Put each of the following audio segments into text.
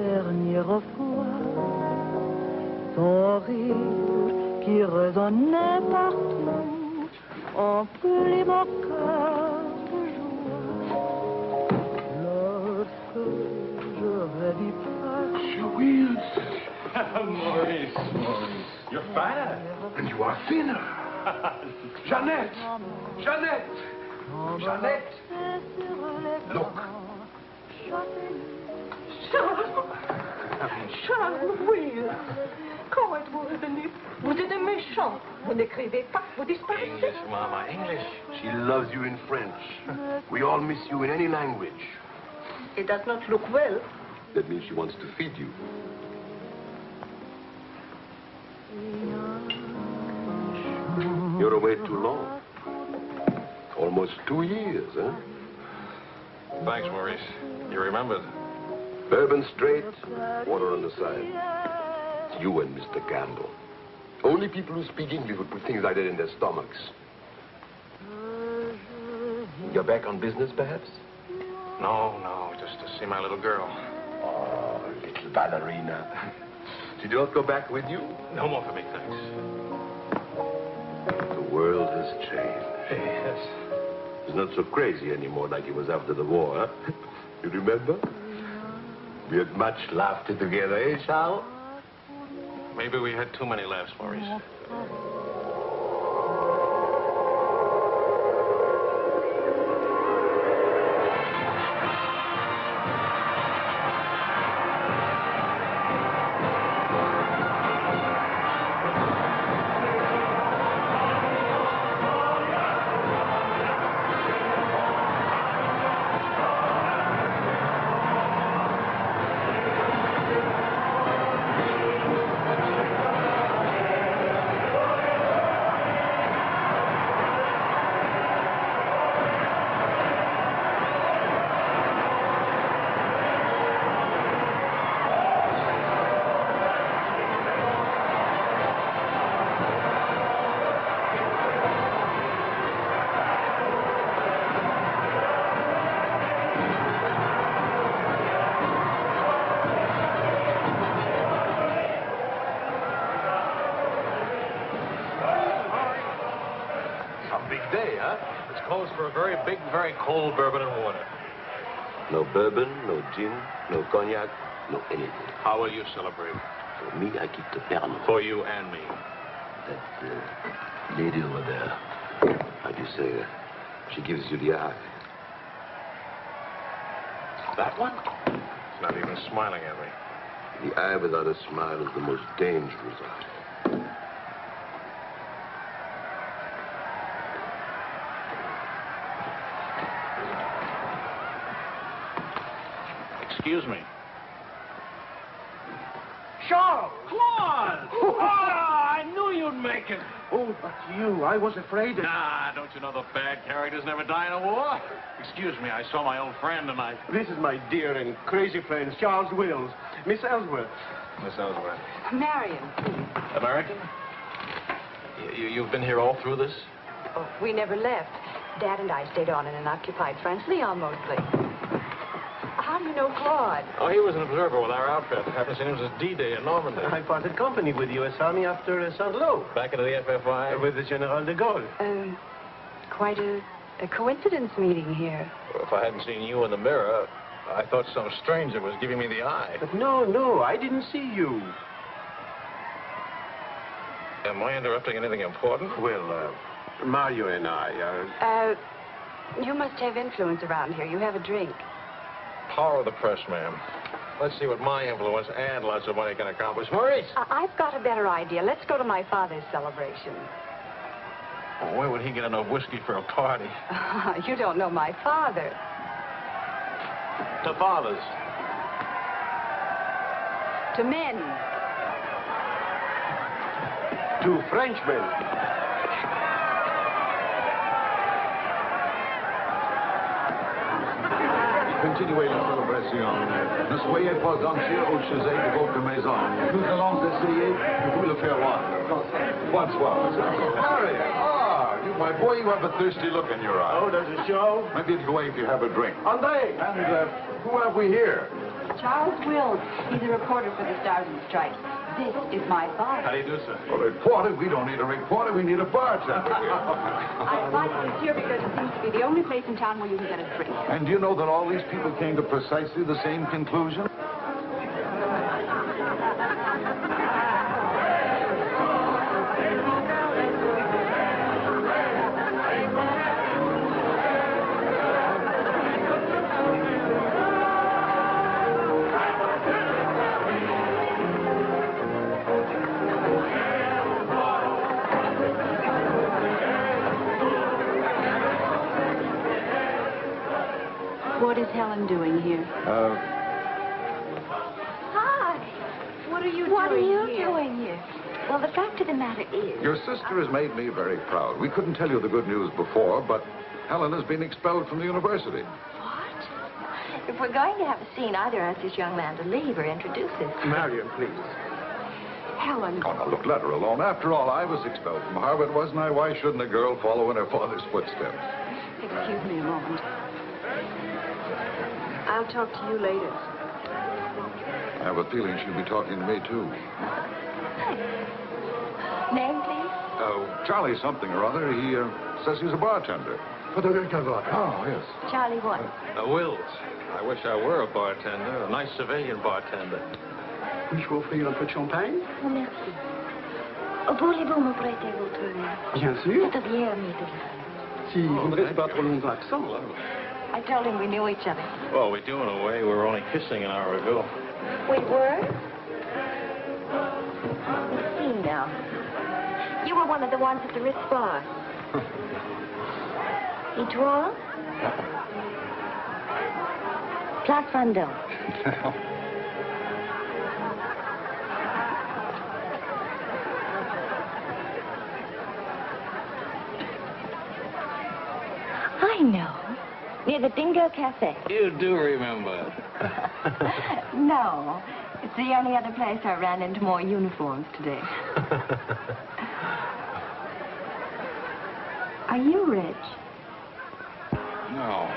dernière fois, ton rire qui résonnait partout, emplit mon cœur de joie. Lorsque je redis pas. Julius! Maurice, you're fat. And you are thinner. Jeannette! Jeannette! Jeannette! Look. Charles, oui. Comment êtes-vous revenu? Vous êtes un méchant. Vous n'écrivez pas, vous disparaissez. English, Mama, English. She loves you in French. We all miss you in any language. It does not look well. That means she wants to feed you. You're away too long. Almost 2 years, huh? Thanks, Maurice. You remembered. Bourbon straight, water on the side. You and Mr. Campbell. Only people who speak English would put things like that in their stomachs. You're back on business, perhaps? No, just to see my little girl. Oh, little ballerina. Did you not go back with you? No more for me, thanks. The world has changed. Yes. It's not so crazy anymore like it was after the war, huh? You remember? We had much laughter together, eh, Charles? Maybe we had too many laughs, Maurice. Very cold bourbon and water. No bourbon, no gin, no cognac, no anything. How will you celebrate? For me, I keep the Pernod. For you and me. That lady over there, how do you say that? She gives you the eye. That one? It's not even smiling at me. The eye without a smile is the most dangerous eye. Excuse me. Charles! Claude! Oh, I knew you'd make it. Oh, but you, I was afraid that... Nah, don't you know the bad characters never die in a war? Excuse me, I saw my old friend and I... This is my dear and crazy friend, Charles Wills. Miss Ellsworth. Miss Ellsworth. Marion, please. American? You've been here all through this? Oh, we never left. Dad and I stayed on in an occupied French Leon mostly. How do you know Claude? Oh, he was an observer with our outfit. Haven't seen him since D-Day in Normandy. I parted company with U.S. Army after Saint-Lô. Back into the FFI? With the General de Gaulle. Quite a coincidence meeting here. Well, if I hadn't seen you in the mirror, I thought some stranger was giving me the eye. But no, I didn't see you. Am I interrupting anything important? Well, Mario and I are... You must have influence around here. You have a drink. Power of the press, ma'am. Let's see what my influence and lots of money can accomplish. Maurice! I've got a better idea. Let's go to my father's celebration. Oh, where would he get enough whiskey for a party? You don't know my father. To fathers. To men. To Frenchmen. Continuez la célébration. Ne soyez pas anxieux au sujet de votre maison. Nous allons essayer de vous le faire voir. Bonsoir. Harry! You, my boy, you have a thirsty look in your eye. Oh, there's a show? Maybe it'll go if you have a drink. André! And who have we here? Charles Wills. He's a reporter for the Stars and Stripes. This is my father. How do you do, sir? A reporter? We don't need a reporter. We need a bartender. I invited you here because it seems to be the only place in town where you can get a drink. And do you know that all these people came to precisely the same conclusion? What is Helen doing here? Hi. What are you doing here? Well, the fact of the matter is... Your sister has made me very proud. We couldn't tell you the good news before, but Helen has been expelled from the university. What? If we're going to have a scene, either ask this young man to leave or introduce us. Marion, please. Helen. Oh, now, look, let her alone. After all, I was expelled from Harvard, wasn't I? Why shouldn't a girl follow in her father's footsteps? Excuse me a moment. I'll talk to you later. I have a feeling she'll be talking to me, too. Name, please? Charlie something or other. He says he's a bartender. Oh, yes. Charlie what? Wills. I wish I were a bartender, a nice civilian bartender. Puis-je vous offrir un peu de champagne? Oh, merci. Voulez-vous me prêter votre main? Bien sûr. C'est bien, Myrtil. Si vous ne restez pas trop longtemps absent. I told him we knew each other. Well, we do in a way. We were only kissing an hour ago. We were? Let's see now. You were one of the ones at the Ritz bar. Et toi? Place Vendôme. I know. Near the Dingo Cafe. You do remember. No. It's the only other place I ran into more uniforms today. Are you rich? No.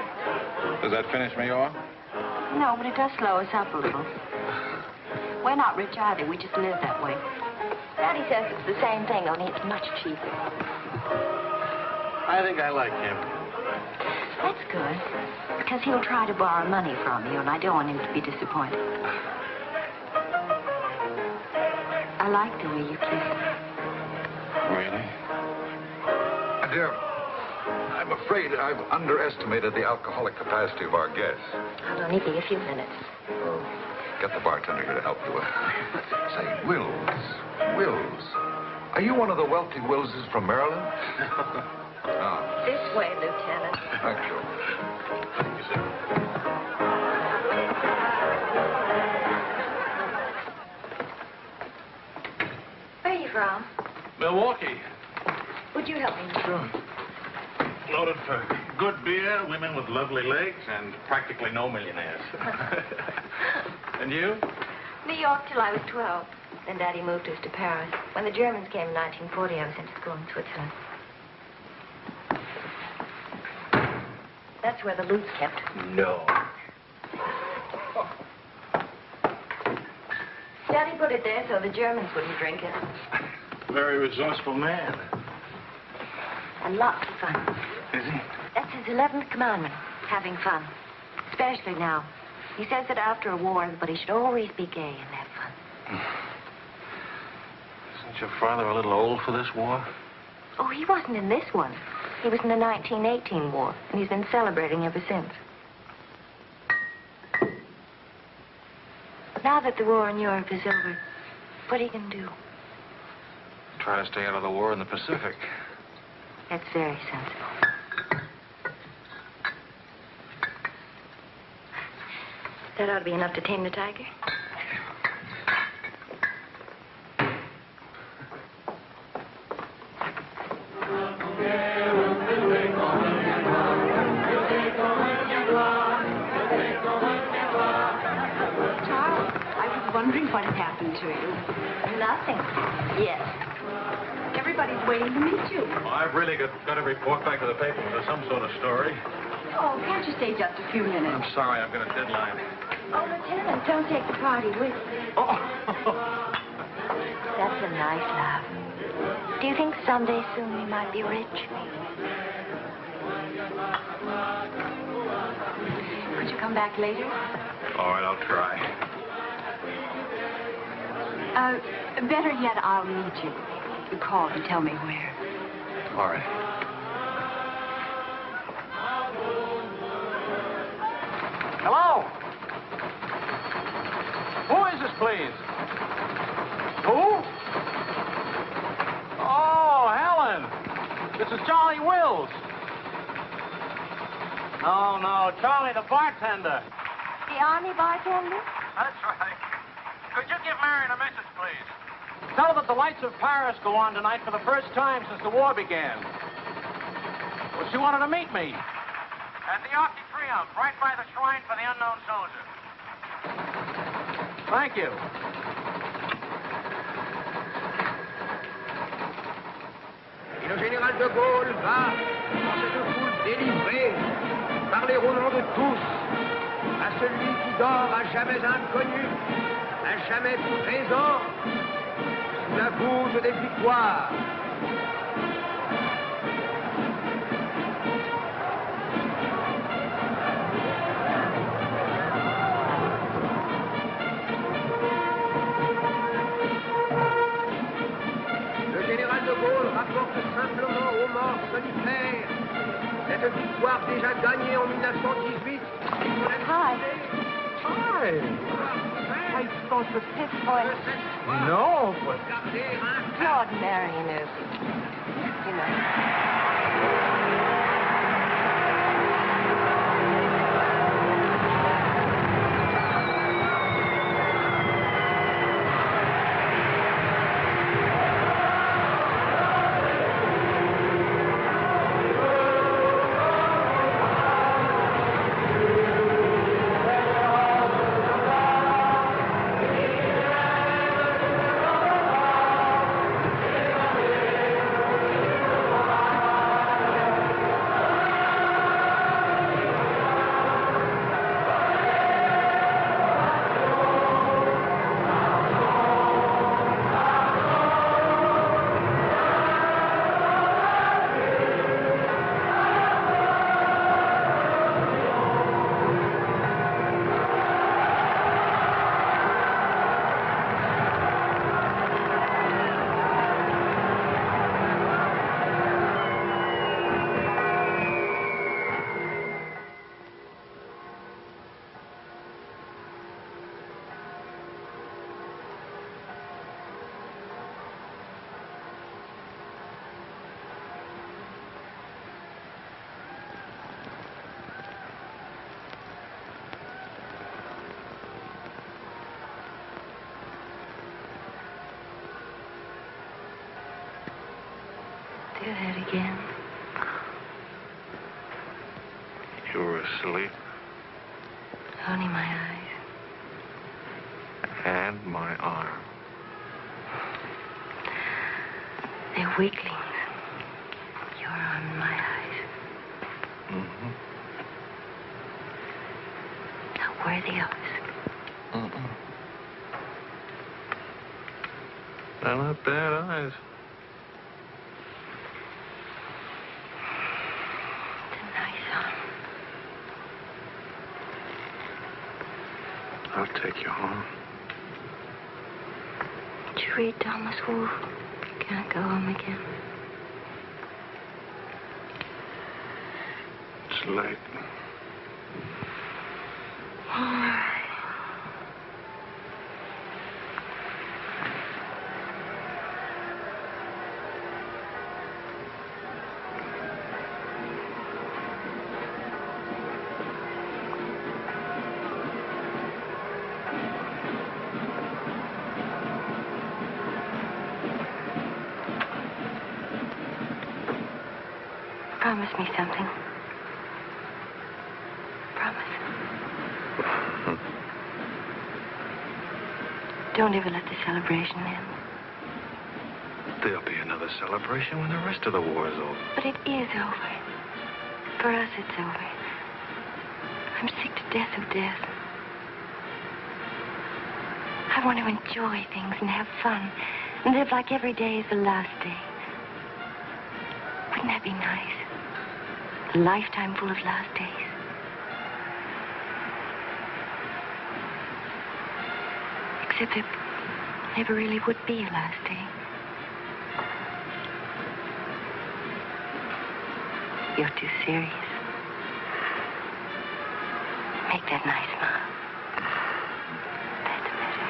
Does that finish me off? No, but it does slow us up a little. We're not rich either. We just live that way. Daddy says it's the same thing, only it's much cheaper. I think I like him. That's good, because he'll try to borrow money from you, and I don't want him to be disappointed. I like the way you kiss. Really? Dear, I'm afraid I've underestimated the alcoholic capacity of our guests. I'll only be a few minutes. Get the bartender here to help you. Say, Wills. Are you one of the wealthy Willses from Maryland? This way, Lieutenant. Thank you. Thank you, sir. Where are you from? Milwaukee. Would you help me? Sure. Noted for good beer, women with lovely legs, and practically no millionaires. And you? New York till I was 12. Then Daddy moved us to Paris. When the Germans came in 1940, I was sent to school in Switzerland. That's where the loot's kept. No. Daddy put it there so the Germans wouldn't drink it. Very resourceful man. And lots of fun. Is he? That's his 11th commandment, having fun. Especially now. He says that after a war, everybody should always be gay and have fun. Isn't your father a little old for this war? Oh, he wasn't in this one. He was in the 1918 war, and he's been celebrating ever since. Now that the war in Europe is over, what are you going to do? Try to stay out of the war in the Pacific. That's very sensible. That ought to be enough to tame the tiger. Wondering what had happened to you. Nothing. Yes. Everybody's waiting to meet you. Well, I've really got to report back to the paper for some sort of story. Oh, can't you stay just a few minutes? I'm sorry, I've got a deadline. Oh, Lieutenant, don't take the party with you. Oh. That's a nice laugh. Do you think someday soon we might be rich? Could you come back later? All right, I'll try. Better yet, I'll meet you. You call and tell me where. All right. Hello? Who is this, please? Who? Oh, Helen. This is Charlie Wills. No, Charlie, the bartender. The Army bartender? That's right. Could you give Marion a message, please? Tell her that the lights of Paris go on tonight for the first time since the war began. Well, she wanted to meet me. At the Arc de Triomphe, right by the shrine for the unknown soldier. Thank you. Et le général de Gaulle va, dans cette foule délivrée, parler au nom de tous, à celui qui dort à jamais inconnu, à jamais présent, sous la voûte des victoires. Le général de Gaulle rapporte simplement aux morts solitaires cette victoire déjà gagnée en 1918. Hi. Hi. I spoke with Fitzgerald. No, but... Lord Marion is, you know. Do that again. You were asleep. Only my eyes. And my arm. They're weaklings. Your arm and my eyes. Mm-hmm. Not worthy of us. Mm-mm. They're not bad eyes. I'll take you home. Did you read Thomas Wolfe? Can't go home again. It's late. All right. Promise me something. Promise. Don't ever let the celebration end. There'll be another celebration when the rest of the war is over. But it is over. For us, it's over. I'm sick to death of death. I want to enjoy things and have fun and live like every day is the last day. Wouldn't that be nice? A lifetime full of last days. Except there never really would be a last day. You're too serious. Make that nice smile. That's better.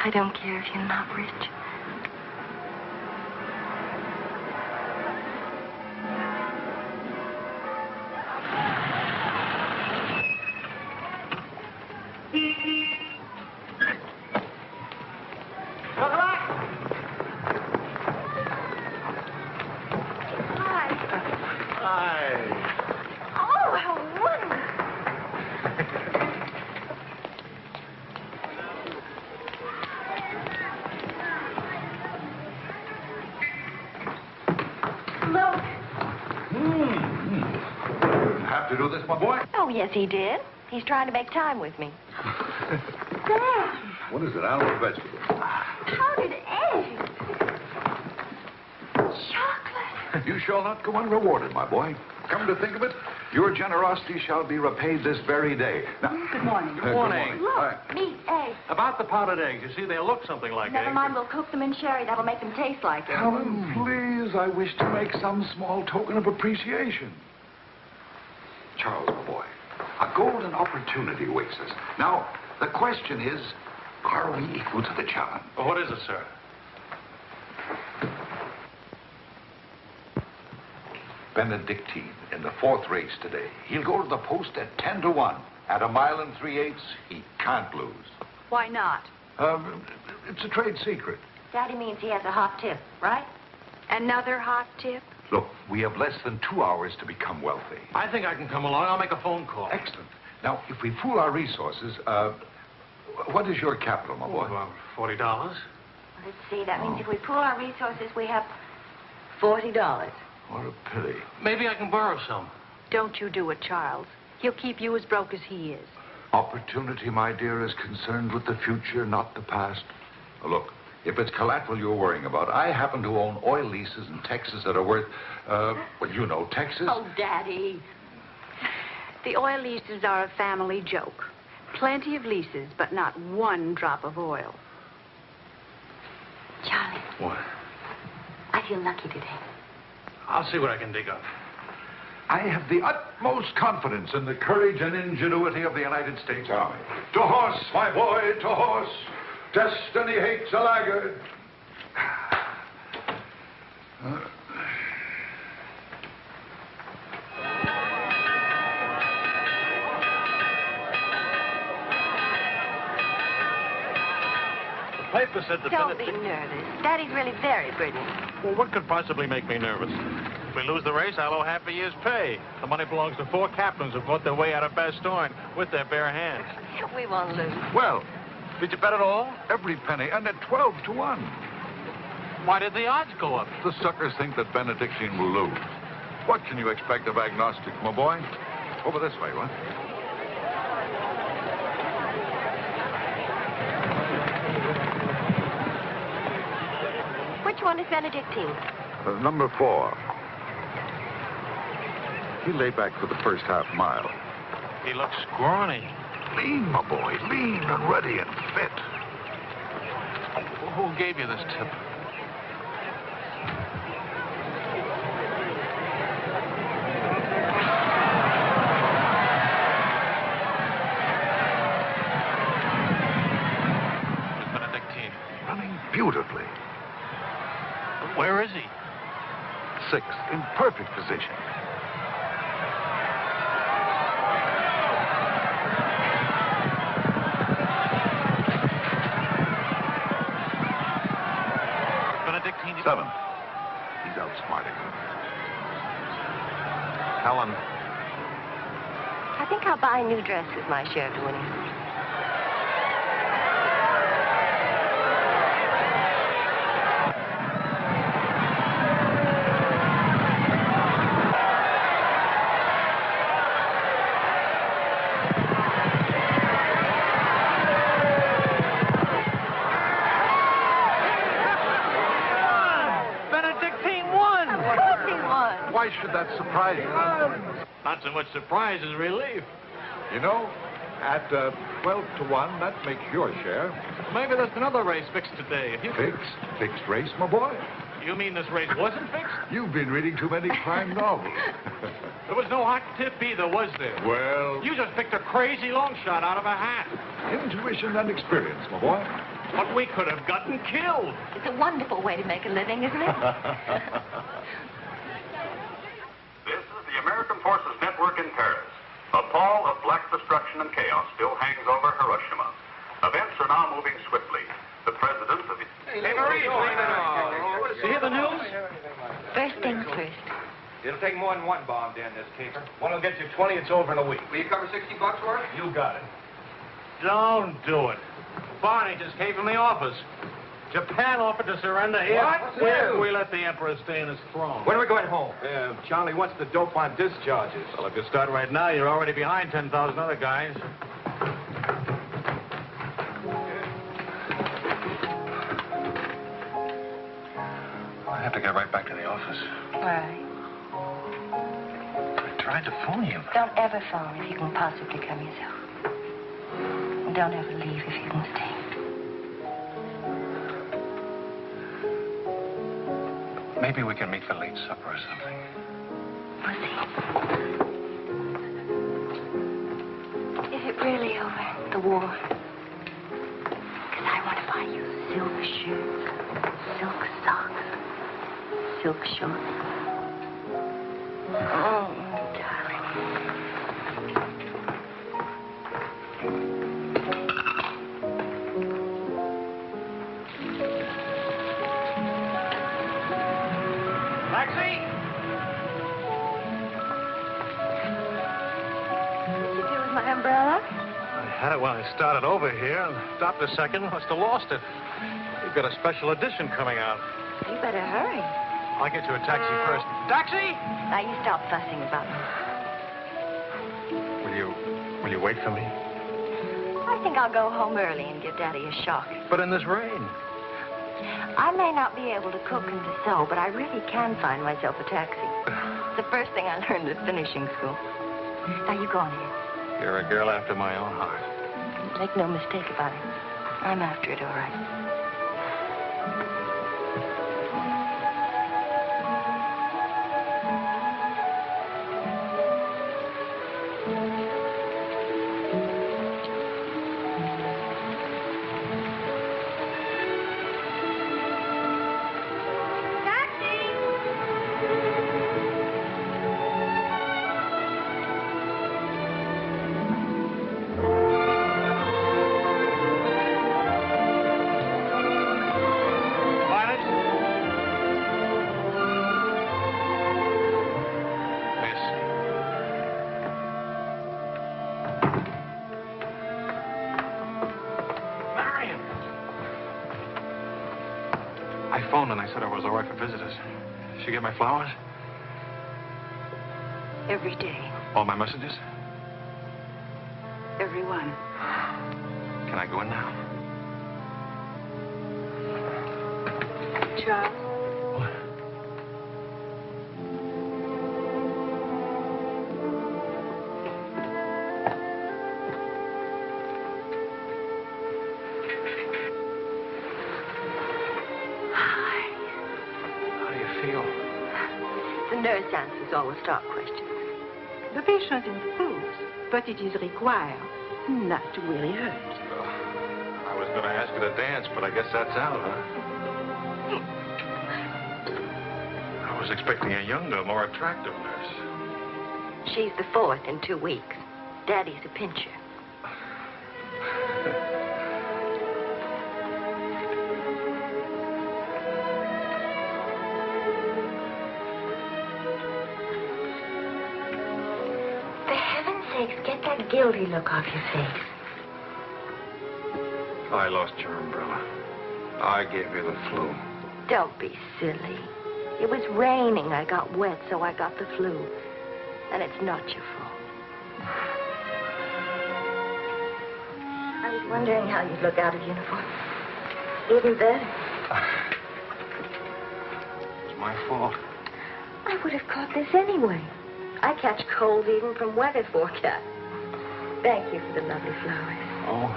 I don't care if you're not rich. Yes, he did. He's trying to make time with me. Sam! What is it, animal or vegetable? How did eggs? Chocolate. You shall not go unrewarded, my boy. Come to think of it, your generosity shall be repaid this very day. Now, Good morning. Good morning. Look, meat, eggs. About the powdered eggs, you see, they look something like Never eggs. mind, we'll cook them in sherry. That'll make them taste like it. Helen, please, I wish to make some small token of appreciation. Charles, my boy, a golden opportunity awaits us. Now, the question is, are we equal to the challenge? Well, what is it, sir? Benedictine in the fourth race today. He'll go to the post at 10 to 1. At 1 3/8, he can't lose. Why not? It's a trade secret. Daddy means he has a hot tip, right? Another hot tip? Look, we have less than 2 hours to become wealthy. I think I can come along. I'll make a phone call. Excellent. Now, if we pool our resources, what is your capital, my boy? About $40. Let's see. That means if we pool our resources, we have $40. What a pity. Maybe I can borrow some. Don't you do it, Charles. He'll keep you as broke as he is. Opportunity, my dear, is concerned with the future, not the past. Look, if it's collateral you're worrying about, I happen to own oil leases in Texas that are worth, well, you know, Texas. Oh, Daddy. The oil leases are a family joke. Plenty of leases, but not one drop of oil. Charlie. What? I feel lucky today. I'll see what I can dig up. I have the utmost confidence in the courage and ingenuity of the United States Army. To horse, my boy, to horse. Destiny hates a laggard. The paper said the Don't be nervous. Daddy's really very brilliant. Well, what could possibly make me nervous? If we lose the race, I'll owe half a year's pay. The money belongs to 4 captains who fought their way out of Bastogne with their bare hands. We won't lose. Well, Did you bet it all? every penny, and at 12 to 1. Why did the odds go up? The suckers think that Benedictine will lose. What can you expect of agnostics, my boy? Over this way, what? Which one is Benedictine? Number 4. He lay back for the first half mile. He looks scrawny. Lean, my boy, lean and ready and fit. Who gave you this tip? Miss Benedictine. Running beautifully. Where is he? 6th, in perfect position. Benedictine. 7th. He's outsmarting him. Helen. I think I'll buy a new dress with my share of winning. why should that surprise you? Not so much surprise as relief. You know, at 12 to 1, that makes your share. Maybe there's another race fixed today. If you Fixed? Fixed race, my boy? You mean this race wasn't fixed? You've been reading too many crime novels. There was no hot tip either, was there? Well, You just picked a crazy long shot out of a hat. intuition and experience, my boy. But we could have gotten killed. It's a wonderful way to make a living, isn't it? This is the American Forces Network in Paris. A pall of black destruction and chaos still hangs over Hiroshima. Events are now moving swiftly. The president of the... Hey, Marie, You hear the news? First things first. It'll take more than one bomb down this caper. One will get you 20, it's over in a week. Will you cover $60 for it? You got it. Don't do it. Barney just came from the office. Japan offered to surrender here. What? If we let the emperor stay in his throne. When are we going home? Charlie wants the dope on discharges. Well, if you start right now, you're already behind 10,000 other guys. I have to get right back to the office. Why? I tried to phone you. Don't ever phone if you can possibly come yourself. And don't ever leave if you can stay. Maybe we can meet for late supper or something. We'll see. Is it really over, the war? Because I want to buy you silk shirts, silk socks, silk shorts. Oh, darling. Taxi! What'd you do with my umbrella? I had it when I started over here and stopped a second. Must have lost it. We've got a special edition coming out. You better hurry. I'll get you a taxi first. Taxi! Now, you stop fussing about me. Will you wait for me? I think I'll go home early and give Daddy a shock. But in this rain. I may not be able to cook and to sew, but I really can find myself a taxi. It's the first thing I learned at finishing school. Now, you go on ahead. You're a girl after my own heart. Make no mistake about it. I'm after it, all right. I phoned and I said I was all right for visitors. Did she get my flowers? Every day. All my messages? Every one. Can I go in now? Charles, What? How do you feel? The nurse answers all the stock questions. The patient improves, but it is required not to really hurt. I was going to ask her to dance, but I guess that's out, huh? I was expecting a younger, more attractive nurse. She's the fourth in 2 weeks. Daddy's a pincher. For heaven's sakes, get that guilty look off your face. I lost your umbrella. I gave you the flu. Don't be silly. It was raining. I got wet, so I got the flu. And it's not your fault. I was wondering how you'd look out of uniform. Even better. It's my fault. I would have caught this anyway. I catch colds even from weather forecast. Thank you for the lovely flowers. Oh.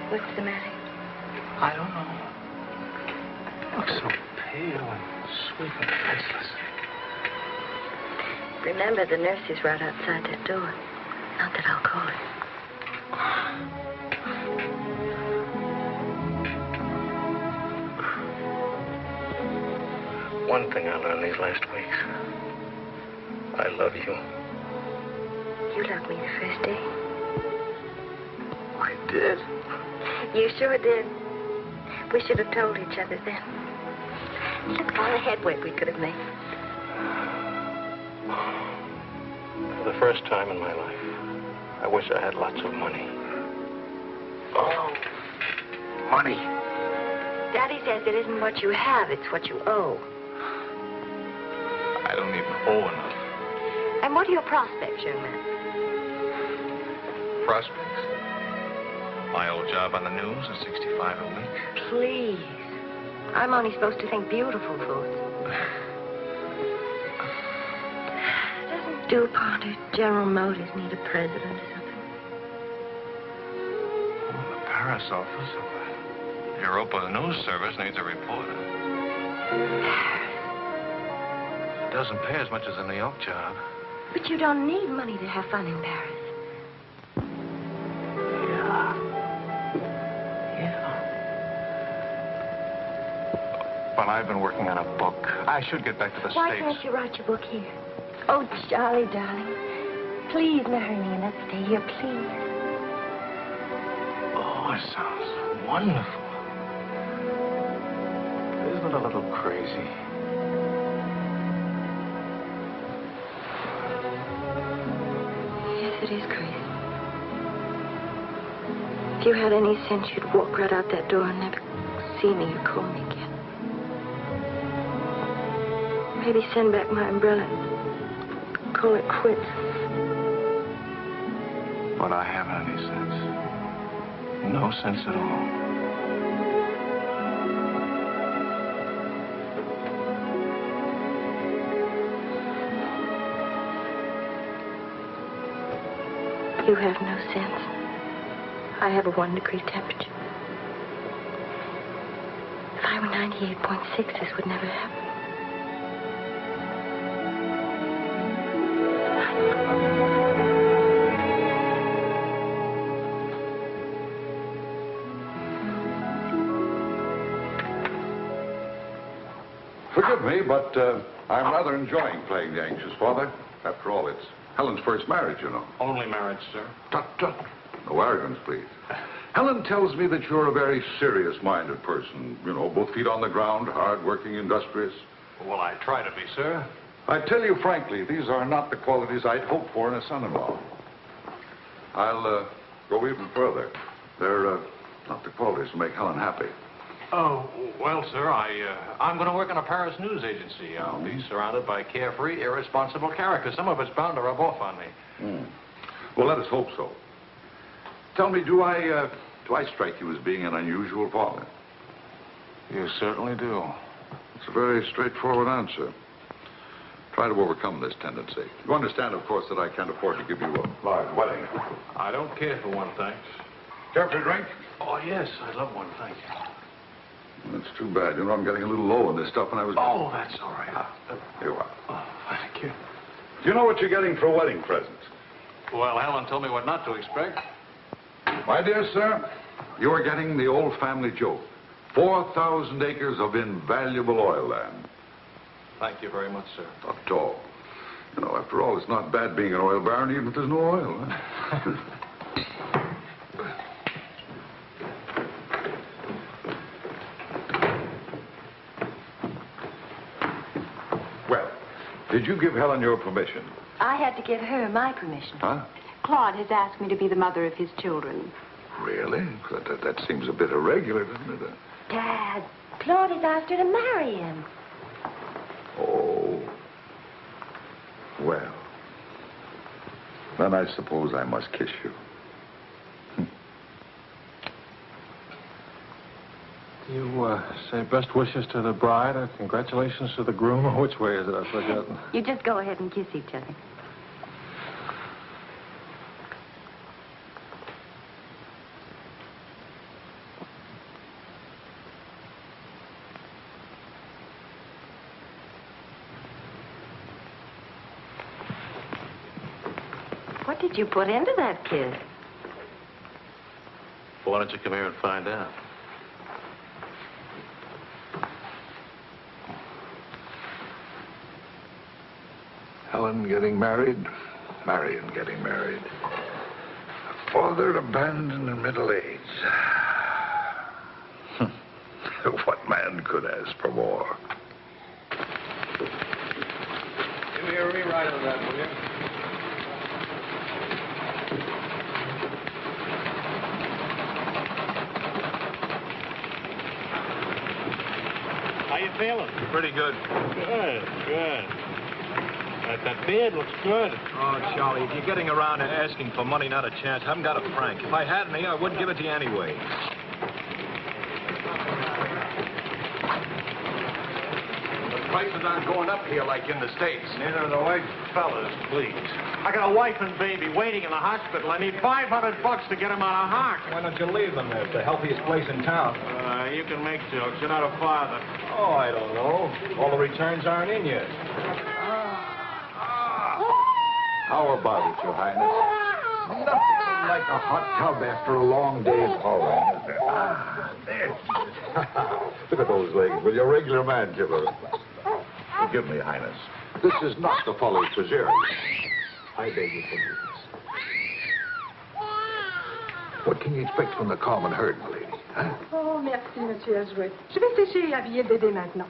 What's the matter? I don't know. You look so pale and sweet and faceless. Remember, the nurse is right outside that door. Not that I'll call her. One thing I learned these last weeks. I love you. You loved me the first day. I did. You sure did. We should have told each other then. Look at all the headway we could have made. For the first time in my life, I wish I had lots of money. Oh, money. Daddy says it isn't what you have, it's what you owe. I don't even owe enough. And what are your prospects, young man? Prospects? My old job on the news at $65 a week. Please. I'm only supposed to think beautiful thoughts. Doesn't DuPont or General Motors need a president or something? Well, the Paris office of the Europa News Service needs a reporter. It doesn't pay as much as a New York job. But you don't need money to have fun in Paris. But I've been working on a book. I should get back to the Why States. can't you write your book here? Oh, Charlie, darling. Please marry me and let's stay here, please. Oh, it sounds wonderful. Isn't it a little crazy? Yes, it is crazy. If you had any sense, you'd walk right out that door and never see me or call me again. Maybe send back my umbrella. Call it quits. But I haven't any sense. No sense at all. You have no sense. I have a 1 degree temperature. If I were 98.6, this would never happen. Forgive me, but I'm rather enjoying playing the anxious father. After all, it's Helen's first marriage, you know. Only marriage, sir. Tut, tut. No arrogance, please. Helen tells me that you're a very serious-minded person. You know, both feet on the ground, hard-working, industrious. Well, I try to be, sir. I tell you frankly, these are not the qualities I'd hope for in a son-in-law. I'll go even further. They're not the qualities to make Helen happy. Oh, well, sir, I'm going to work in a Paris news agency. I'll be surrounded by carefree, irresponsible characters. Some of it's bound to rub off on me. Well, let us hope so. Tell me, do I strike you as being an unusual father? You certainly do. It's a very straightforward answer. Try to overcome this tendency. You understand, of course, that I can't afford to give you a large wedding. I don't care for one, thanks. Care for a drink? Oh, yes, I'd love one, thank you. That's too bad. You know, I'm getting a little low on this stuff, and I was... Oh, that's all right. Here you are. Oh, thank you. Do you know what you're getting for a wedding present? Well, Helen told me what not to expect. My dear sir, you are getting the old family joke. 4,000 acres of invaluable oil land. Thank you very much, sir. Not at all. You know, after all, it's not bad being an oil baron, even if there's no oil. Huh? Well, did you give Helen your permission? I had to give her my permission. Huh? Claude has asked me to be the mother of his children. Really? That seems a bit irregular, doesn't it? Dad, Claude has asked her to marry him. Oh. Well. Then I suppose I must kiss you. You say best wishes to the bride or congratulations to the groom, or which way is it? I've forgotten. You just go ahead and kiss each other. What did you put into that kiss? Well, why don't you come here and find out? Helen getting married, Marion getting married. A father abandoned in middle age. What man could ask for more? Give me a rewrite of that, will you? How you feeling? Pretty good. Good, good. That beard looks good. Oh, Charlie, if you're getting around to asking for money, not a chance. I haven't got a franc. If I had any, I wouldn't give it to you anyway. The prices aren't going up here like in the States. Neither are the white fellas, please. I got a wife and baby waiting in the hospital. I need $500 to get them out of Hawk. Why don't you leave them there? It's the healthiest place in town. You can make jokes. You're not a father. Oh, I don't know. All the returns aren't in yet. How about it, Your Highness? Nothing like a hot tub after a long day of hauling, is there? Ah, there. Look at those legs. Well, you're a regular man, Kipper. Forgive me, Highness. This is not the folly Fitzgerald. I beg your forgiveness. What can you expect from the common herd, my lady? Huh? Oh, merci, Monsieur Azuet. Je vais sécher et habiller le bébé maintenant.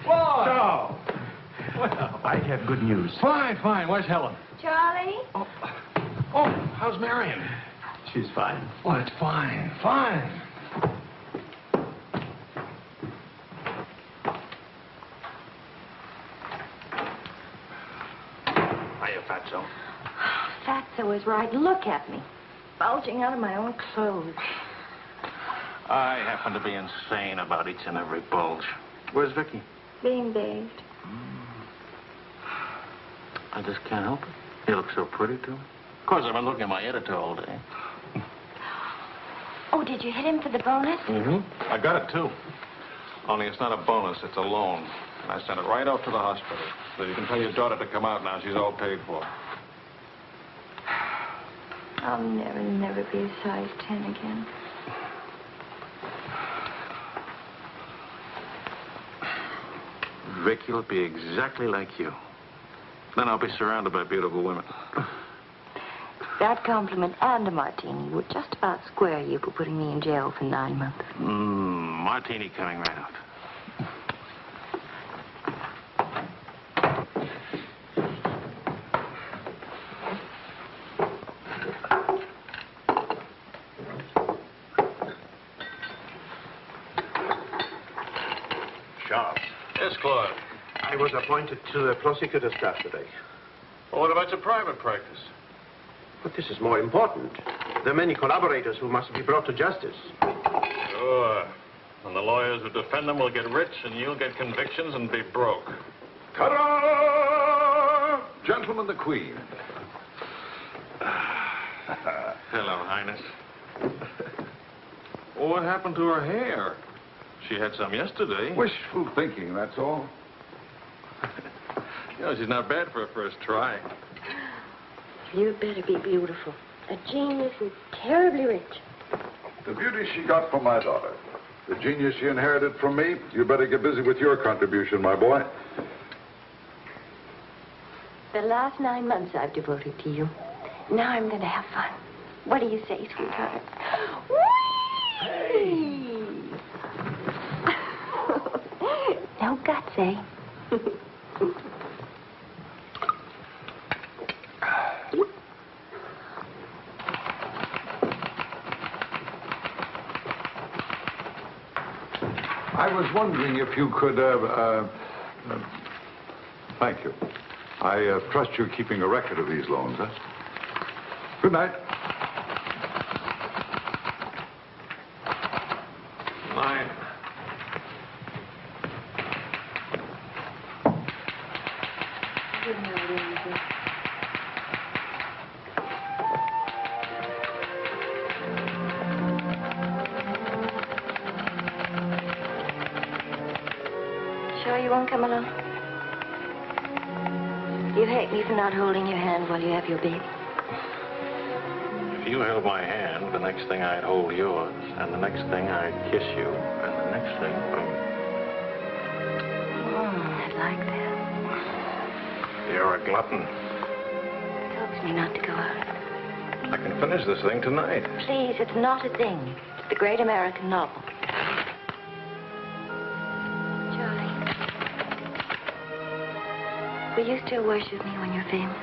Whoa! No. Well, I have good news. Fine, fine. Where's Helen? Charlie? Oh, how's Marion? She's fine. Oh, it's fine, fine. Hiya, Fatso. Fatso is right. Look at me. Bulging out of my own clothes. I happen to be insane about each and every bulge. Where's Vicky? Being bathed. I just can't help it. You look so pretty, too. Of course, I've been looking at my editor all day. Oh, did you hit him for the bonus? Mm-hmm. I got it, too. Only it's not a bonus, it's a loan. I sent it right out to the hospital. So you can tell your daughter to come out now. She's all paid for. I'll never be a size 10 again. Vicky will be exactly like you. Then I'll be surrounded by beautiful women. That compliment and a martini would just about square you for putting me in jail for 9 months. Martini coming right out. Charles. Yes, Claude. I was appointed to the prosecutor's staff today. Well, what about your private practice? But this is more important. There are many collaborators who must be brought to justice. Sure. And the lawyers who defend them will get rich, and you'll get convictions and be broke. Ta-da! Gentlemen, the Queen. Hello, Highness. Well, what happened to her hair? She had some yesterday. Wishful thinking, that's all. You know, she's not bad for a first try. You'd better be beautiful. A genius and terribly rich. The beauty she got from my daughter. The genius she inherited from me. You better get busy with your contribution, my boy. The last 9 months I've devoted to you. Now I'm going to have fun. What do you say, sweetheart? Whee! No guts, eh? I was wondering if you could, thank you. I trust you're keeping a record of these loans, huh? Good night. Sure you won't come along? You hate me for not holding your hand while you have your baby. If you held my hand, the next thing I'd hold yours, and the next thing I'd kiss you, and the next thing... I'd like that. You're a glutton. It helps me not to go out. I can finish this thing tonight. Please, it's not a thing. It's the great American novel. Charlie, will you still worship me when you're famous?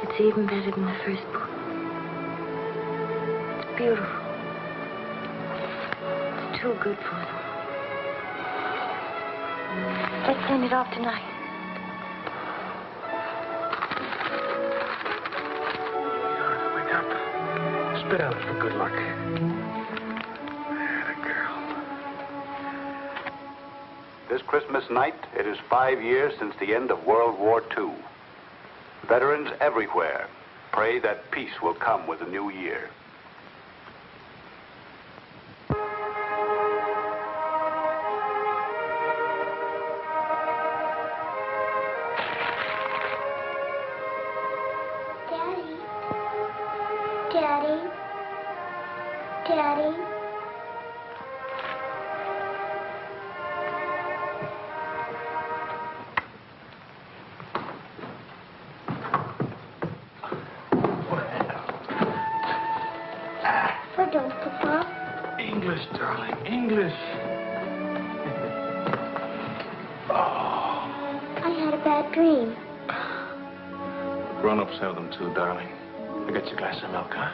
It's even better than the first book. It's beautiful. It's too good for them. Let's send it off tonight. Wake up. Spit out for good luck. Girl. This Christmas night, it is 5 years since the end of World War II. Veterans everywhere pray that peace will come with the new year. Daddy. Daddy. Daddy. English, darling, English. I had a bad dream. Grown-ups have them too, darling. I got you a glass of milk, huh?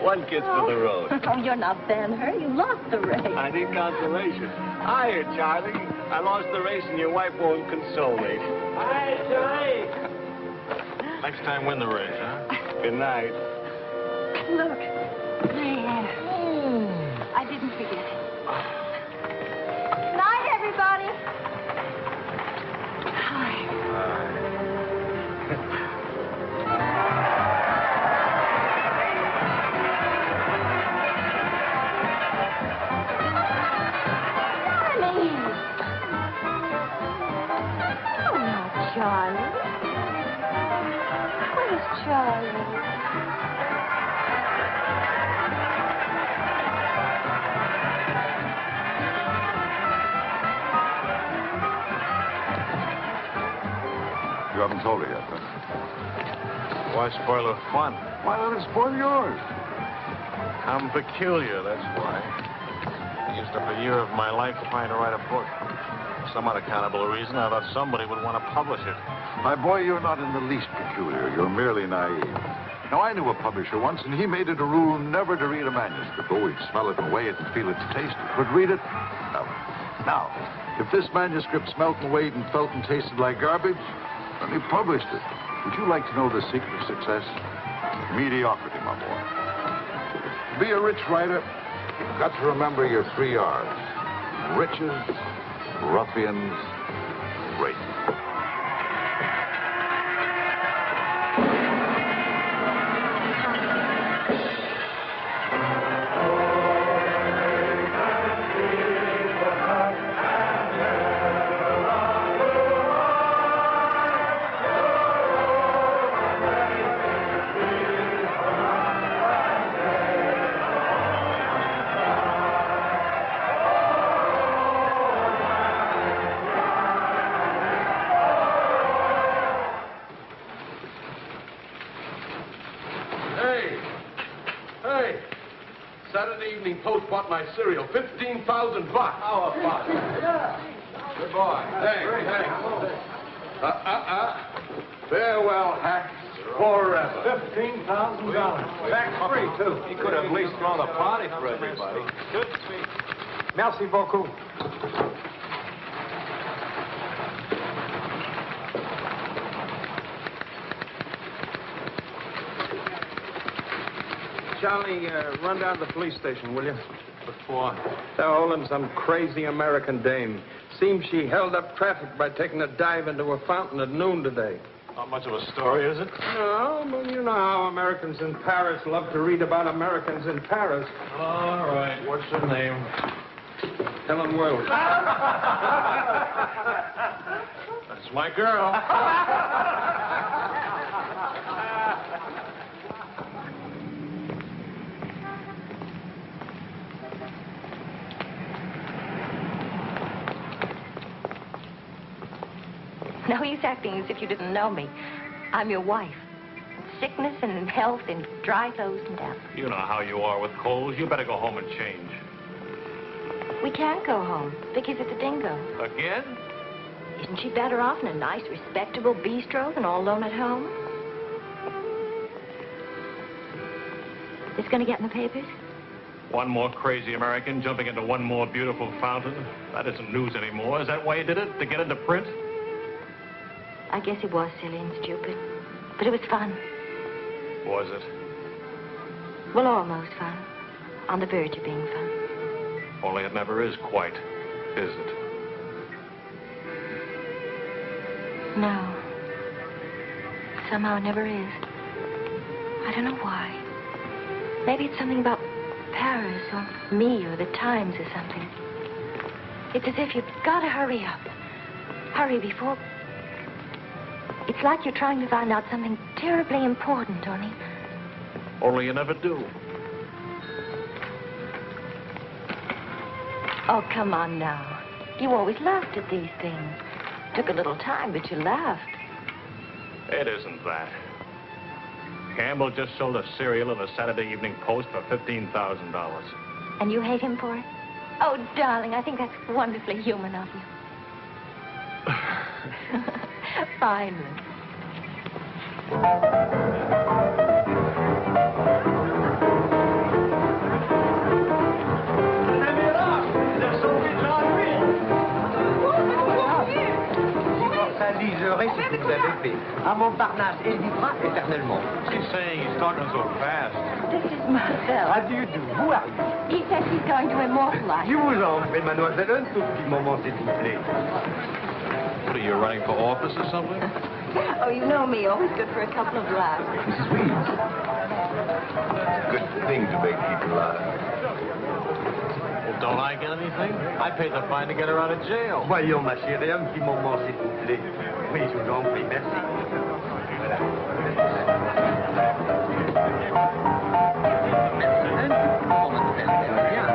One kiss for the road. Oh, you're not Ben-Hur. You lost the race. I need consolation. Hiya, Charlie. I lost the race and your wife won't console me. Hi, Charlie. Next time, win the race, huh? Good night. Look. There. I didn't forget it. Night, everybody. Hi. Charlie? Where's Charlie? You haven't told her yet, huh? Why spoil her fun? Why let it spoil yours? I'm peculiar, that's why. I used up a year of my life trying to write a book. For some unaccountable reason, I thought somebody would want to publish it. My boy, you're not in the least peculiar. You're merely naive. Now, I knew a publisher once, and he made it a rule never to read a manuscript. Oh, he'd smell it and weigh it and feel its taste. But read it? No. Now, if this manuscript smelt and weighed and felt and tasted like garbage, then he published it. Would you like to know the secret of success? Mediocrity, my boy. To be a rich writer, you've got to remember your 3 R's. Riches, ruffians, race. Post bought my cereal, $15,000. How about it? Yeah. Good boy. Hey. Farewell, hacks, forever. $15,000. Tax-free, too. He could have at least thrown a party for everybody. Good speech. Merci beaucoup. Charlie, run down to the police station, will you? What for? They're holding some crazy American dame. Seems she held up traffic by taking a dive into a fountain at noon today. Not much of a story, is it? No, but you know how Americans in Paris love to read about Americans in Paris. All right. What's her name? Helen Wells. That's my girl. No use acting as if you didn't know me. I'm your wife. In sickness and in health, in dry clothes and death. You know how you are with colds. You better go home and change. We can't go home. Vicky's at the Dingo. Again? Isn't she better off in a nice, respectable bistro than all alone at home? It's going to get in the papers? One more crazy American jumping into one more beautiful fountain. That isn't news anymore. Is that why you did it? To get into print? I guess it was silly and stupid. But it was fun. Was it? Well, almost fun. On the verge of being fun. Only it never is quite, is it? No. Somehow it never is. I don't know why. Maybe it's something about Paris or me or the Times or something. It's as if you've got to hurry up. Hurry before... It's like you're trying to find out something terribly important, Tony. Only you never do. Oh, come on now. You always laughed at these things. Took a little time, but you laughed. It isn't that. Campbell just sold a cereal in the Saturday Evening Post for $15,000. And you hate him for it? Oh, darling, I think that's wonderfully human of you. Finally. Liserez ce que vous avez fait. À Montparnasse, et vivra éternellement. She's saying he's talking so fast. This is Marcel. How do you do? Who are you? He says he's going to immortalize. Je vous en prie, mademoiselle, un tout petit moment, s'il vous plaît. What, are you running for office or something? Oh, you know me, always good for a couple of laughs. Mrs. Reed. It's a good thing to make people laugh. Well, don't I get anything? I paid the fine to get her out of jail. Voyons, ma chérie, un petit moment, s'il vous plaît. Oui, je vous en prie, merci. Voilà. Un petit moment, mademoiselle, bien.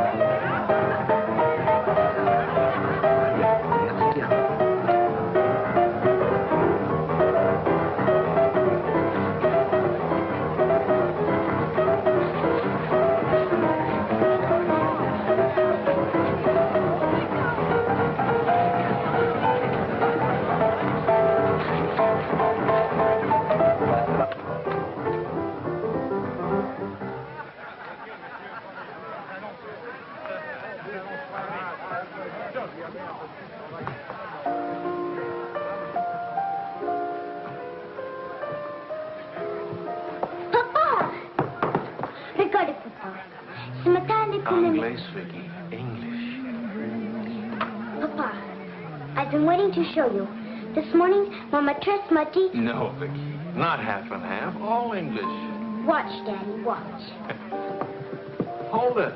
Anglais, Vicky. English. Papa, I've been waiting to show you. This morning, Mama trust my teeth. No, Vicky. Not half and half. All English. Watch, Daddy, watch. Hold it.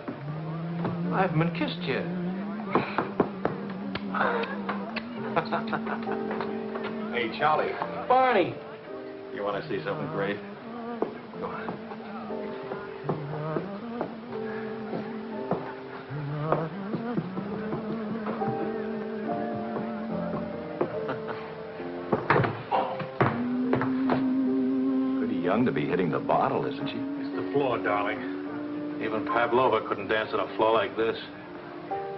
I haven't been kissed yet. Hey, Charlie. Barney. You want to see something great? Go on. Pretty young to be hitting the bottle, isn't she? It's the floor, darling. Even Pavlova couldn't dance on a floor like this.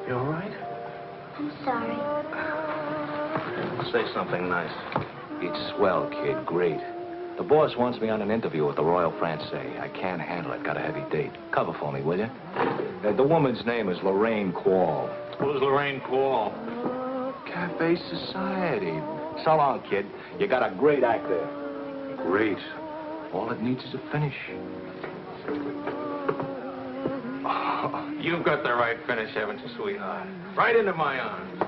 You all right? I'm sorry. Say something nice. It's swell, kid. Great. The boss wants me on an interview with the Royal Francais. I can't handle it. Got a heavy date. Cover for me, will you? The woman's name is Lorraine Quall. Who's Lorraine Quall? Cafe Society. So long, kid. You got a great act there. Great. All it needs is a finish. Oh, you've got the right finish, haven't you, sweetheart? Right into my arms.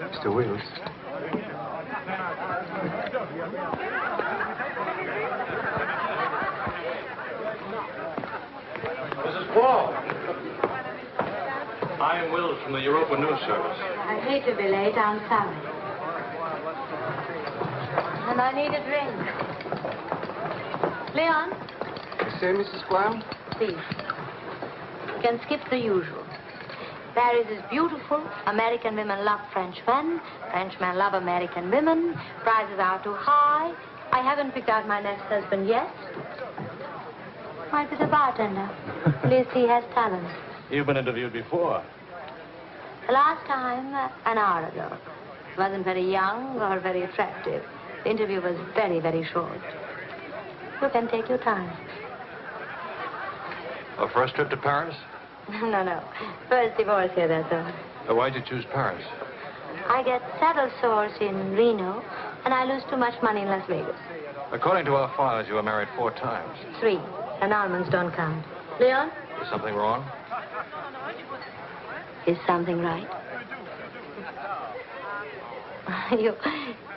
Mr. Wills. Mrs. Paul. I am Wills from the Europa News Service. I hate to be late. I'm sorry. And I need a drink. Leon? You say, Mrs. Quam? Please. You can skip the usual. Paris is beautiful. American women love Frenchmen. Frenchmen love American women. Prices are too high. I haven't picked out my next husband yet. Might be the bartender. At least he has talent. You've been interviewed before. The last time, an hour ago. He wasn't very young or very attractive. The interview was very, very short. You can take your time. A first trip to Paris? No. First divorce here, that's all. Why'd you choose Paris? I get saddle sores in Reno, and I lose too much money in Las Vegas. According to our files, you were married 4 times. 3. Annulments don't count. Leon? Is something wrong? Is something right? You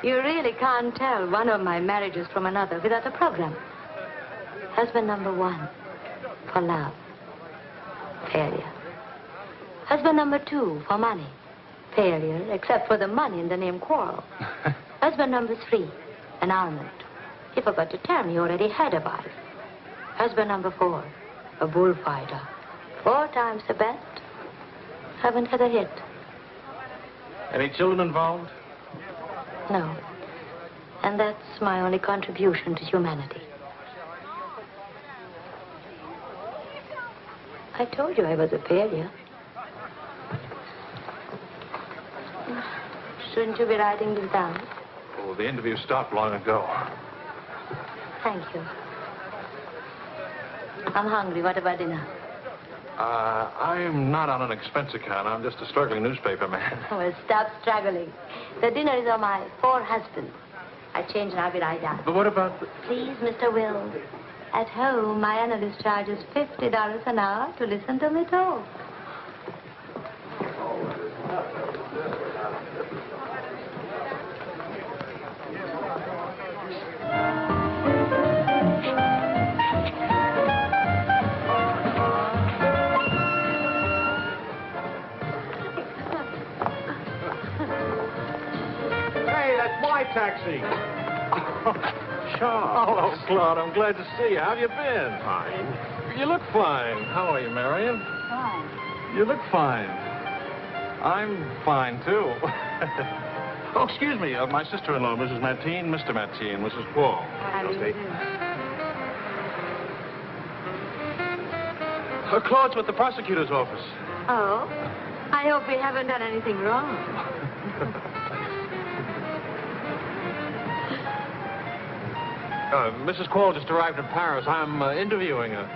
really can't tell one of my marriages from another without a program. Husband number 1, for love. Failure. Husband number 2, for money. Failure, except for the money in the name quarrel. Husband number 3, annulment. He forgot to tell me he already had a wife. Husband number 4, a bullfighter. 4 times the bet. Haven't had a hit. Any children involved? No. And that's my only contribution to humanity. I told you I was a failure. Shouldn't you be writing this down? Oh, the interview stopped long ago. Thank you. I'm hungry. What about dinner? I'm not on an expense account. I'm just a struggling newspaper man. Well, stop struggling. The dinner is on my 4 husbands. I change and I'll be right down. But what about... Please, Mr. Wills. At home, my analyst charges $50 an hour to listen to me talk. Hey, that's my taxi. Charles. Hello, Claude. I'm glad to see you. How have you been? Fine. You look fine. How are you, Marion? Fine. You look fine. I'm fine, too. Oh, excuse me. My sister-in-law, Mrs. Mateen, Mr. Mateen, Mrs. Paul. How do you do? Claude's with the prosecutor's office. Oh? I hope we haven't done anything wrong. Mrs. Quall just arrived in Paris. I'm interviewing her.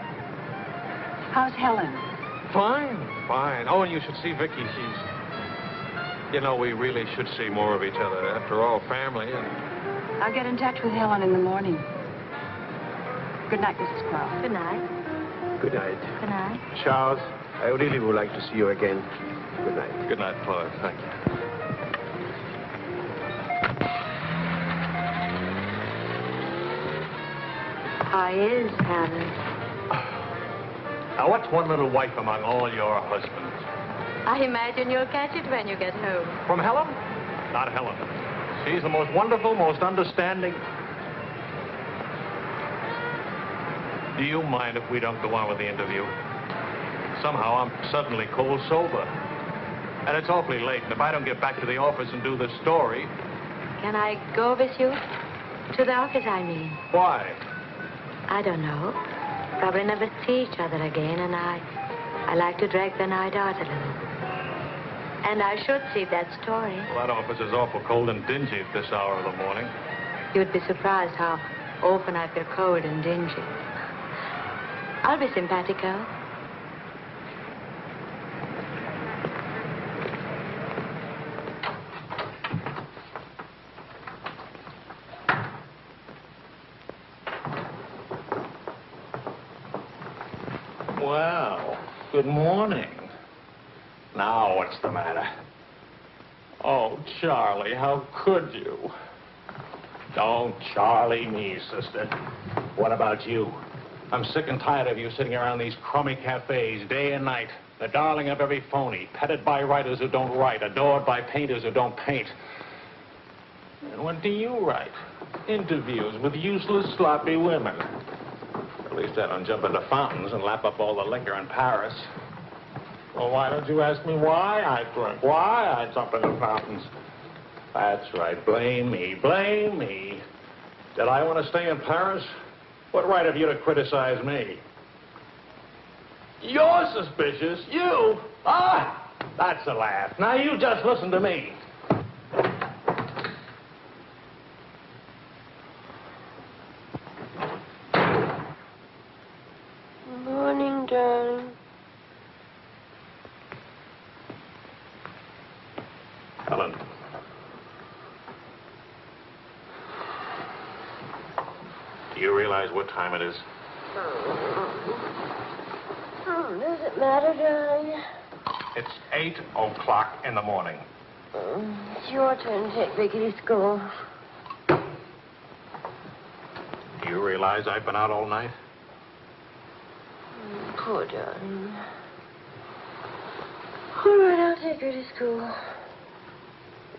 How's Helen? Fine. Oh, and you should see Vicky. She's... You know, we really should see more of each other. After all, family and... I'll get in touch with Helen in the morning. Good night, Mrs. Crowe. Good night. Good night. Good night. Charles, I really would like to see you again. Good night. Good night, Claude. Thank you. How is Helen? Now, what's one little wife among all your husbands? I imagine you'll catch it when you get home. From Helen? Not Helen. She's the most wonderful, most understanding. Do you mind if we don't go on with the interview? Somehow I'm suddenly cold sober. And it's awfully late, and if I don't get back to the office and do the story... Can I go with you? To the office, I mean. Why? I don't know. Probably never see each other again, and I like to drag the night out a little. And I should see that story. Well, that office is awful cold and dingy at this hour of the morning. You'd be surprised how often I feel cold and dingy. I'll be simpatico. Well, good morning. Now, what's the matter? Oh, Charlie, how could you? Don't Charlie me, sister. What about you? I'm sick and tired of you sitting around these crummy cafes day and night, the darling of every phony, petted by writers who don't write, adored by painters who don't paint. And what do you write? Interviews with useless, sloppy women. At least I don't jump into fountains and lap up all the liquor in Paris. Well, why don't you ask me why I drink? Why I jump into fountains? That's right. Blame me. Blame me. Did I want to stay in Paris? What right have you to criticize me? You're suspicious. You? Ah! That's a laugh. Now you just listen to me. Morning, darling. Helen. Do you realize what time it is? Does it matter, darling? It's 8 o'clock in the morning. It's your turn to take Vicky to school. Do you realize I've been out all night? Poor darling. All right, I'll take her to school.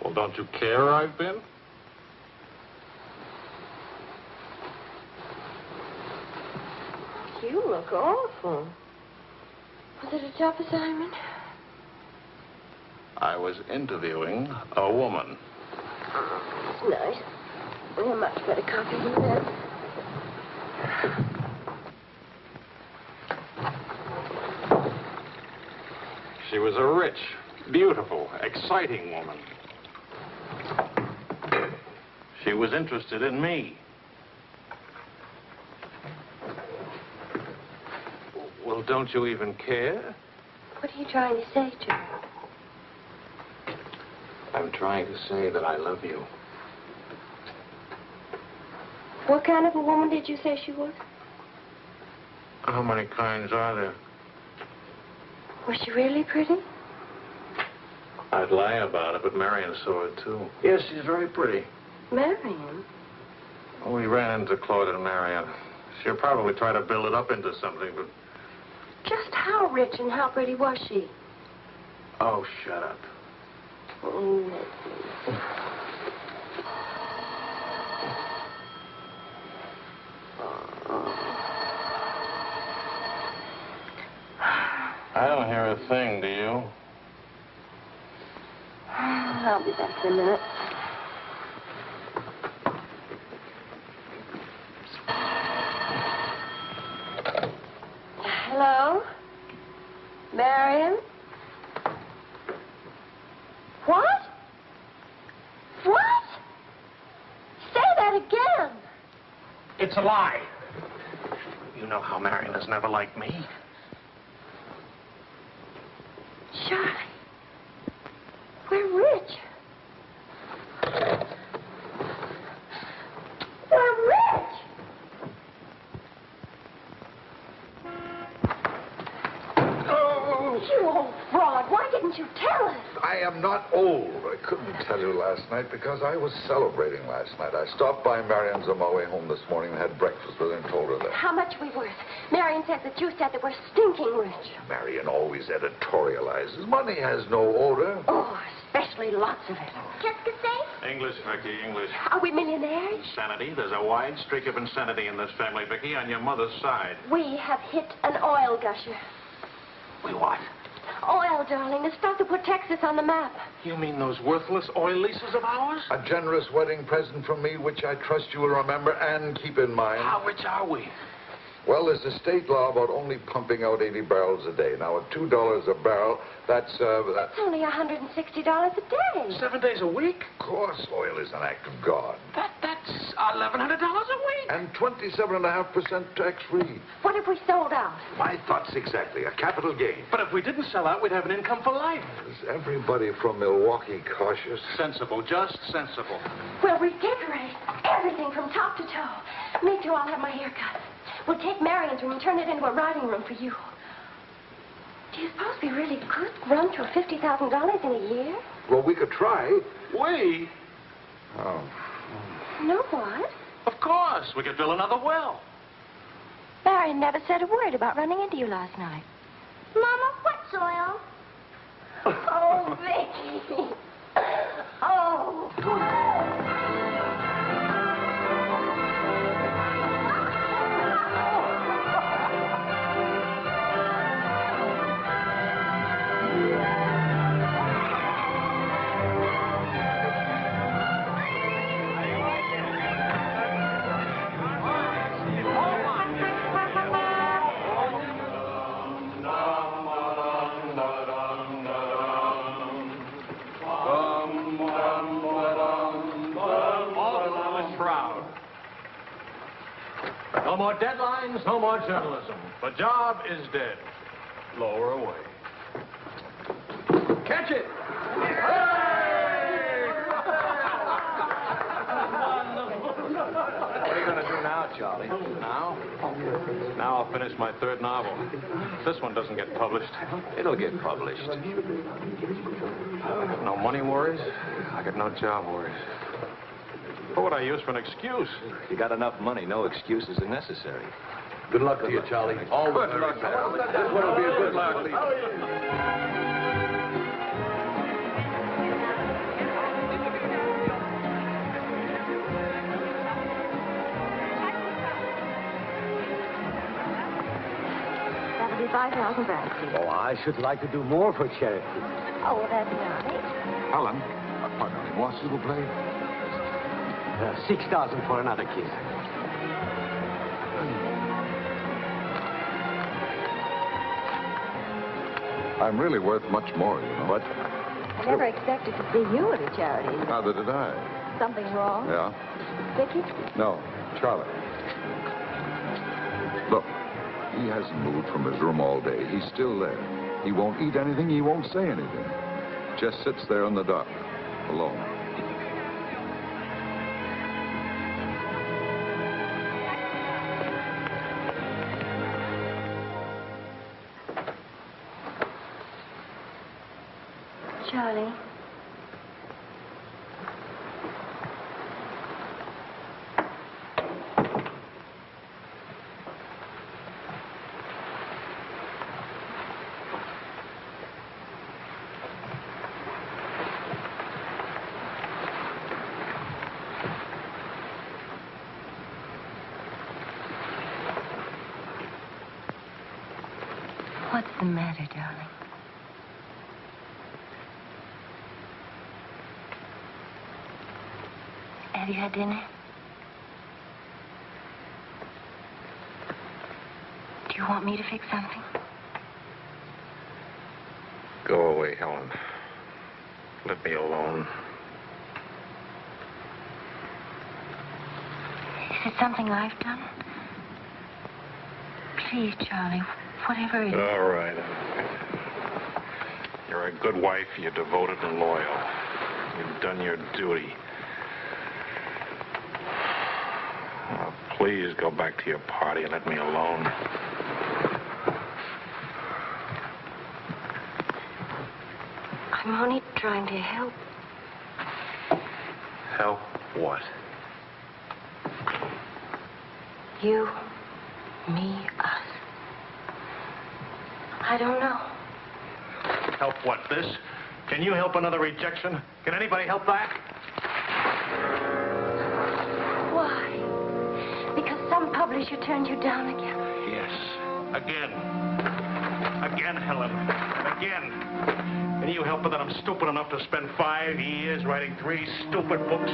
Well, don't you care where I've been? You look awful. Was it a tough assignment? I was interviewing a woman. It's nice. We have much better coffee than that. She was a rich, beautiful, exciting woman. She was interested in me. Well, don't you even care? What are you trying to say to her? I'm trying to say that I love you. What kind of a woman did you say she was? How many kinds are there? Was she really pretty? I'd lie about it, but Marion saw it, too. Yes, she's very pretty. Marion? We ran into Claude and Marion. She'll probably try to build it up into something, but... Just how rich and how pretty was she? Oh, shut up. I don't hear a thing, do you? I'll be back in a minute. Hello? Marion? What? What? Say that again. It's a lie. You know how Marion has never liked me. Charlie, we're rich. We're rich. am not old. I couldn't tell you last night because I was celebrating last night. I stopped by Marion's on my way home this morning and had breakfast with her and told her that. How much are we worth? Marion says that you said that we're stinking rich. Marion always editorializes. Money has no odor. Oh, especially lots of it. Qu'est-ce que c'est? English, Vicky, English. Are we millionaires? Insanity. There's a wide streak of insanity in this family, Vicky, on your mother's side. We have hit an oil gusher. We what? Oil, darling. The stuff that put Texas on the map. You mean those worthless oil leases of ours? A generous wedding present from me, which I trust you will remember and keep in mind. How rich are we? Well, there's a state law about only pumping out 80 barrels a day. Now, at $2 a barrel, that's only $160 a day. 7 days a week? Of course, oil is an act of God. That's $1,100 a week. And 27.5% tax-free. What if we sold out? My thoughts exactly. A capital gain. But if we didn't sell out, we'd have an income for life. Is everybody from Milwaukee cautious? Sensible, just sensible. We'll redecorate everything from top to toe. Me too, I'll have my hair cut. We'll take Marion's room and turn it into a riding room for you. Do you suppose we really could run to $50,000 in a year? Well, we could try. We? Oh. No, what? Of course. We could drill another well. Marion never said a word about running into you last night. Mama, what's oil? Oh, Vicky. Oh. No more deadlines, no more journalism. The job is dead. Lower away. Catch it! What are you going to do now, Charlie? Now? Now I'll finish my third novel. If this one doesn't get published. It'll get published. I got no money worries. I got no job worries. What would I use for an excuse? If you got enough money, no excuses are necessary. Good luck to you, Charlie. All Good luck. This one will be a good luck. That'll be 5,000 francs. Oh, I should like to do more for charity. Oh, well, that's nice. Helen, pardon, moi, s'il vous plaît. 6,000 for another kiss. I'm really worth much more, you know. What? I never expected to see you at a charity. Neither did I. Something wrong? Yeah? Vicky? No, Charlie. Look, he hasn't moved from his room all day. He's still there. He won't eat anything. He won't say anything. Just sits there in the dark, alone. Charlie. What's the matter, darling? Have you had dinner? Do you want me to fix something? Go away, Helen. Let me alone. Is it something I've done? Please, Charlie, whatever it is. All right. You're a good wife. You're devoted and loyal. You've done your duty. Now, please go back to your party and let me alone. I I'm only trying to help. Help what? You, me, us. I don't know. Help what, this? Can you help another rejection? Can anybody help that? Why? Because some publisher turned you down again? Yes. Again. Again, Helen. And again. Can you help it that I'm stupid enough to spend 5 years writing 3 stupid books?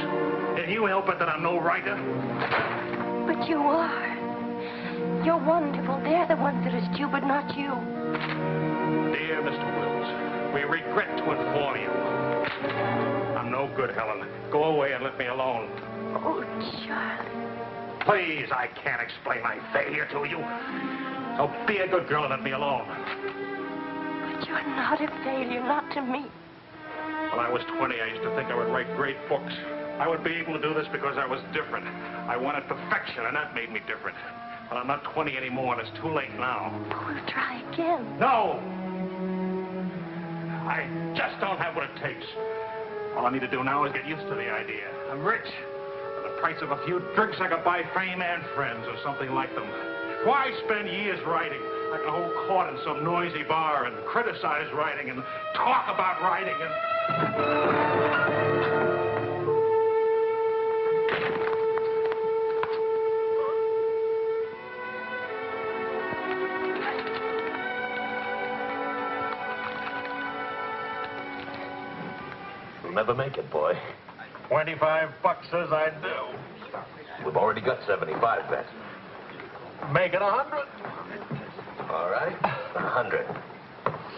Can you help it that I'm no writer? But you are. You're wonderful. They're the ones that are stupid, not you. Dear Mr. Wills, we regret to inform you. I'm no good, Helen. Go away and let me alone. Oh, Charlie. Please, I can't explain my failure to you. So be a good girl and let me alone. But you're not a failure, not to me. When I was 20, I used to think I would write great books. I would be able to do this because I was different. I wanted perfection, and that made me different. But I'm not 20 anymore, and it's too late now. We'll try again. No! I just don't have what it takes. All I need to do now is get used to the idea. I'm rich. For the price of a few drinks, I could buy fame and friends or something like them. Why spend years writing? I can hold court in some noisy bar and criticize writing and talk about writing and... You'll never make it, boy. $25 says I do. We've already got 75 bet. Make it 100. All right, 100.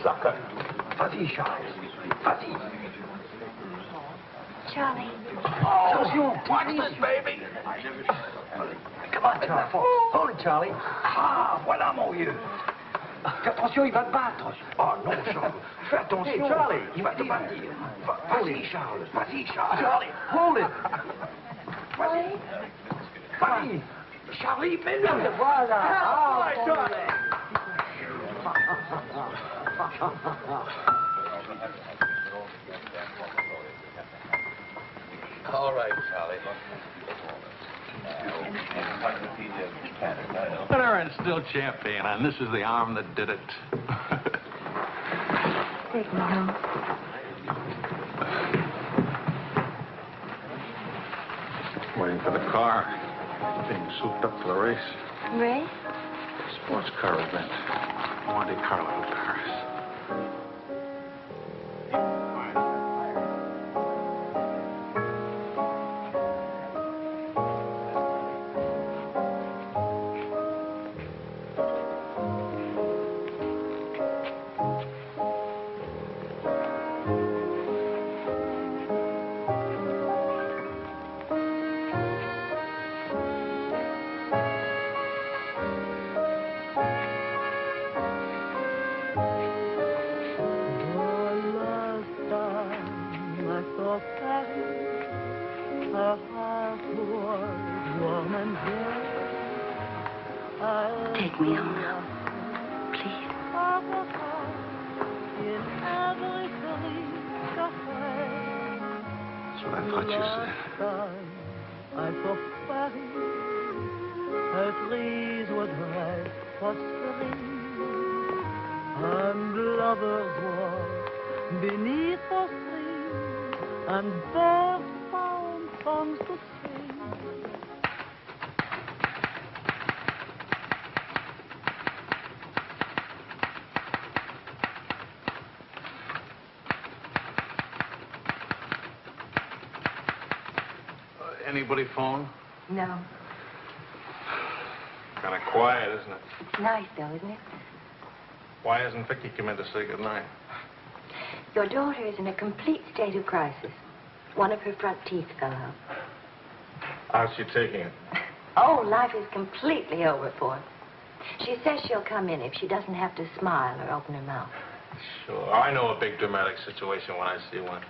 Sucker. Vas-y, Charles. Vas-y. Charlie. Attention, watch this, baby. Come on, Charlie. Hold it, Charlie. Ah, voilà, mon vieux. Fais attention, il va te battre. Oh, non, Charles. Fais attention. Hey, Charlie, il va te battre. Vas-y, Charles. Vas-y, Charles. Charlie, hold it. Vas-y. Vas-y. Charlie, mets-le. Voilà. Ah, Charlie. All right, Charlie. Winner and still champion, and this is the arm that did it. Take me home. Waiting for the car. Being souped up for the race. Ray? Sports car event. Monte Carlo, Paris. Take me home now. Please. That's what I thought you said. And lovers walk beneath the sea, and birds found songs to sing. Anybody phone? No. Kind of quiet, isn't it? It's nice, though, isn't it? Why hasn't Vicky come in to say goodnight? Your daughter is in a complete state of crisis. One of her front teeth fell out. How's she taking it? Oh, life is completely over for her. She says she'll come in if she doesn't have to smile or open her mouth. Sure. I know a big dramatic situation when I see one.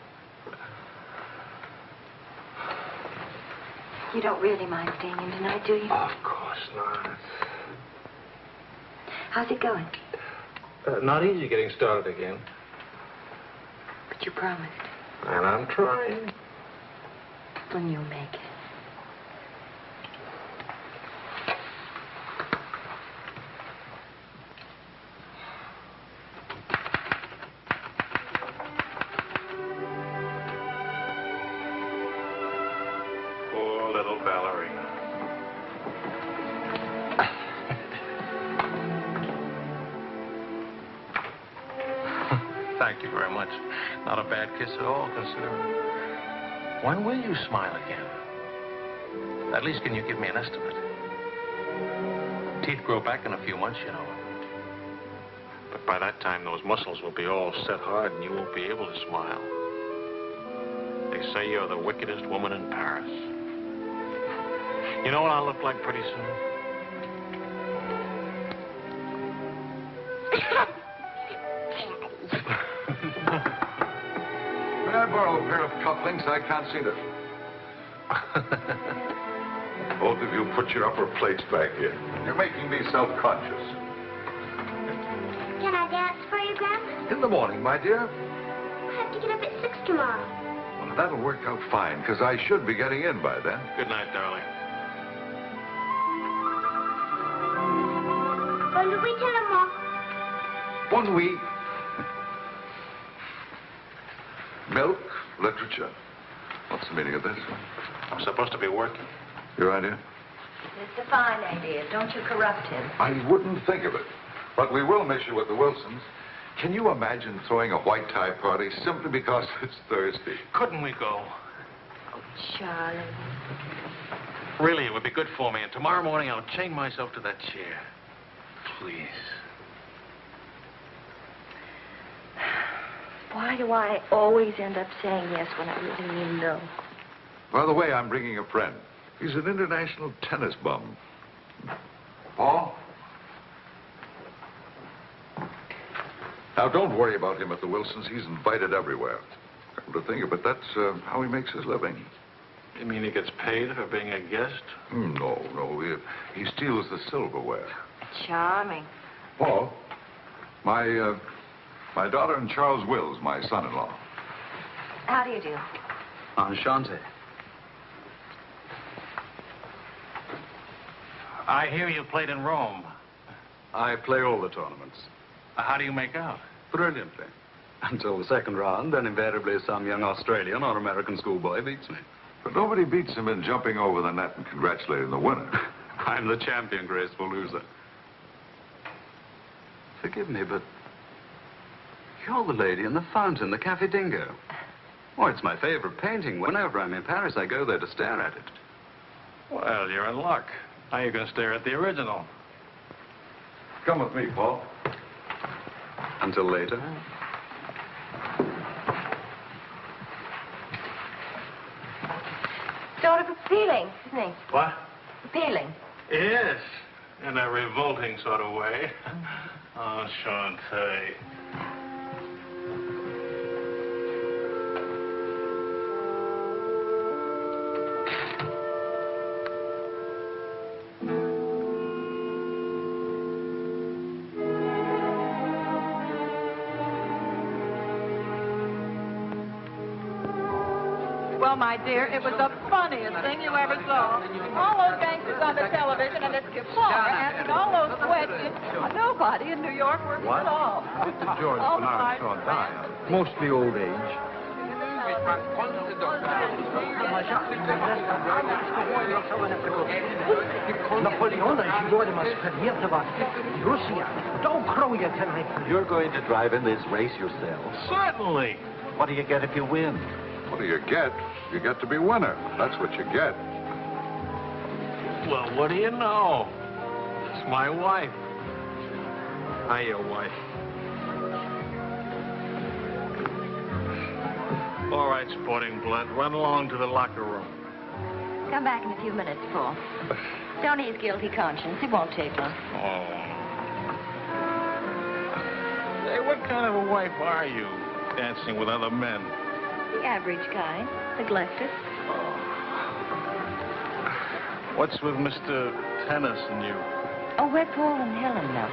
You don't really mind staying in tonight, do you? Of course not. How's it going? Not easy getting started again. But But you promised. And I'm trying. When you'll make it. Poor little ballerina. Thank you very much. Not a bad kiss at all, considering. When will you smile again? At least can you give me an estimate? Teeth grow back in a few months, you know. But by that time, those muscles will be all set hard and you won't be able to smile. They say you're the wickedest woman in Paris. You know what I'll look like pretty soon? May I borrow a pair of cufflinks? I can't see them. Both of you put your upper plates back here. You're making me self-conscious. Can I dance for you, Grandma? In the morning, my dear. I have to get up at 6 tomorrow. Well, that'll work out fine, because I should be getting in by then. Good night, darling. Bonne nuit, Maman. Bonne nuit. Milk, literature. What's the meaning of this? I'm supposed to be working. Your idea? It's a fine idea. Don't you corrupt him. I wouldn't think of it. But we will miss you with the Wilsons. Can you imagine throwing a white tie party simply because it's Thursday? Couldn't we go? Oh, Charlie. Really, it would be good for me. And tomorrow morning, I'll chain myself to that chair. Please. Why do I always end up saying yes when I really mean no? By the way, I'm bringing a friend. He's an international tennis bum. Paul? Now, don't worry about him at the Wilsons. He's invited everywhere. Come to think of it, that's how he makes his living. You mean he gets paid for being a guest? No. He steals the silverware. Charming. Paul, my daughter and Charles Wills, my son-in-law. How do you do? Enchanté. I hear you played in Rome. I play all the tournaments. How do you make out? Brilliantly. Until the second round, then invariably some young Australian or American schoolboy beats me. But nobody beats him in jumping over the net and congratulating the winner. I'm the champion, graceful loser. Forgive me, but you're the lady in the fountain, the Café Dingo. Oh, it's my favorite painting. Whenever I'm in Paris, I go there to stare at it. Well, you're in luck. Now you can stare at the original. Come with me, Paul. Until later. Sort of appealing, isn't he? What? Appealing. Yes, in a revolting sort of way. Enchanté. Well, my dear, it was the funniest thing you ever saw. All those gangsters on the television and this Kasznar asking all those questions. Nobody in New York works at all. Mr. George Bernard Shaw died. Mostly old age. You're going to drive in this race yourself? Certainly. What do you get if you win? What do you get? You get to be winner. That's what you get. Well, what do you know? It's my wife. Hi, your wife. All right, sporting blood, run along to the locker room. Come back in a few minutes, Paul. Don't ease guilty conscience. It won't take long. Oh. Hey, what kind of a wife are you, dancing with other men? The average kind. Neglected. What's with Mr. Tennis and you? Oh, we're Paul and Helen now.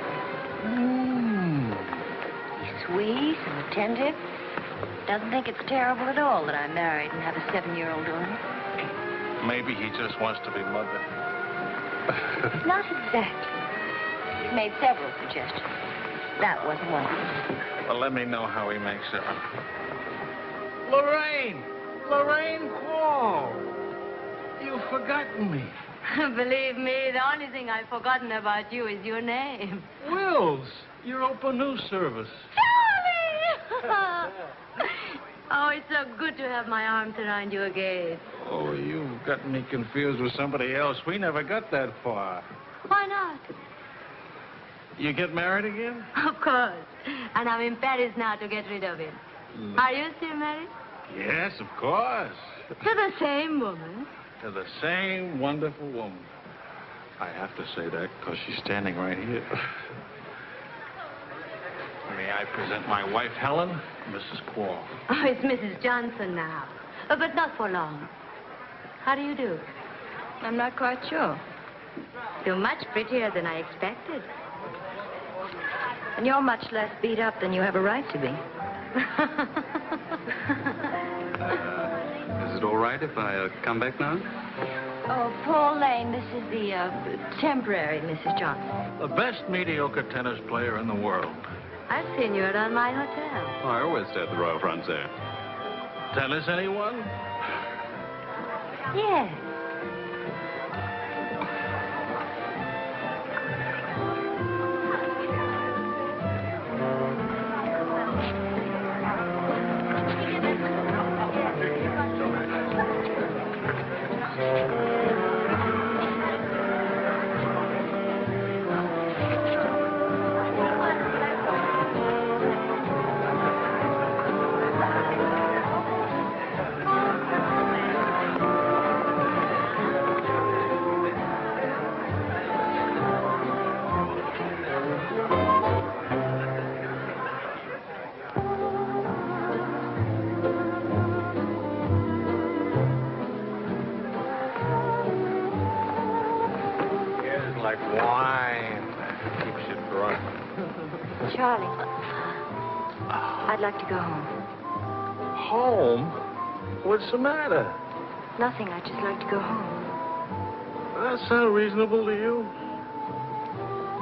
Sweet and attentive. Doesn't think it's terrible at all that I'm married and have a 7-year-old daughter. Maybe he just wants to be mother. Not exactly. He's made several suggestions. That wasn't one of them. Well, let me know how he makes it. Lorraine! Lorraine Quall! You've forgotten me. Believe me, the only thing I've forgotten about you is your name. Wills, your open news service. Charlie! Oh, it's so good to have my arms around you again. Oh, you've gotten me confused with somebody else. We never got that far. Why not? You get married again? Of course. And I'm in Paris now to get rid of him. Are you still married? Yes, of course. To the same woman. To the same wonderful woman. I have to say that because she's standing right here. May I present my wife, Helen, Mrs. Quall. Oh, it's Mrs. Johnson now. But not for long. How do you do? I'm not quite sure. You're much prettier than I expected. And you're much less beat up than you have a right to be. Is it all right if I come back now? Oh, Paul Lane, this is the temporary Mrs. Johnson. The best mediocre tennis player in the world. I've seen you around my hotel. Oh, I always stay at the Royal Frontier. Tennis, anyone? Yes. Charlie, I'd like to go home. Home? What's the matter? Nothing. I'd just like to go home. That sound reasonable to you?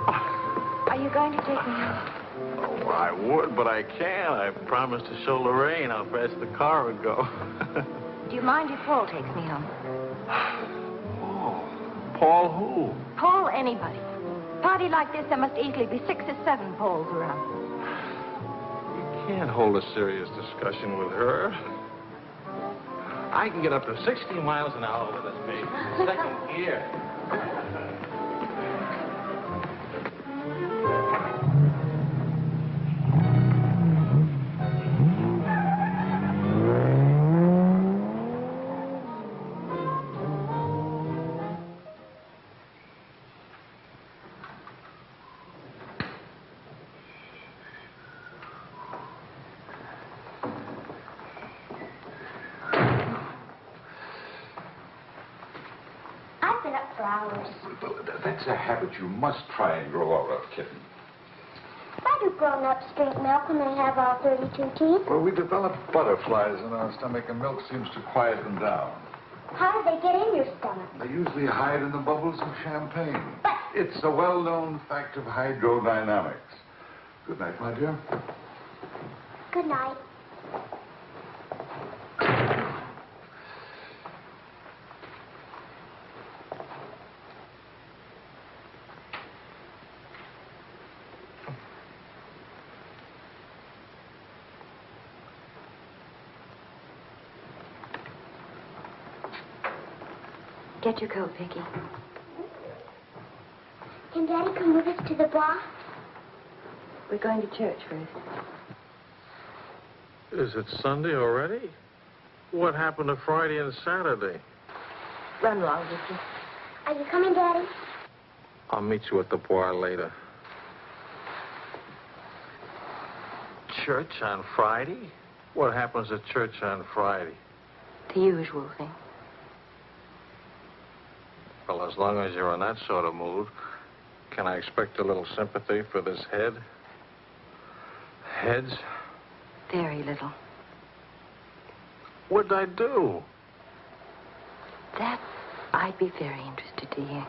Are you going to take me home? Oh, I would, but I can't. I promised to show Lorraine how fast the car would go. Do you mind if Paul takes me home? Paul who? Paul anybody. Party like this, there must easily be 6 or 7 Pauls around. You can't hold a serious discussion with her. I can get up to 60 miles an hour with this baby. Second gear. That's a habit you must try and grow out of, kitten. Why do grown-ups drink milk when they have all 32 teeth? Well, we develop butterflies in our stomach, and milk seems to quiet them down. How do they get in your stomach? They usually hide in the bubbles of champagne. But it's a well-known fact of hydrodynamics. Good night, my dear. Good night. Get your coat, Vicky. Can Daddy come with us to the bar? We're going to church first. Is it Sunday already? What happened to Friday and Saturday? Run along, Vicky. Are you coming, Daddy? I'll meet you at the bar later. Church on Friday? What happens at church on Friday? The usual thing. Well, as long as you're in that sort of mood, can I expect a little sympathy for this head? Heads? Very little. What'd I do? That I'd be very interested to hear.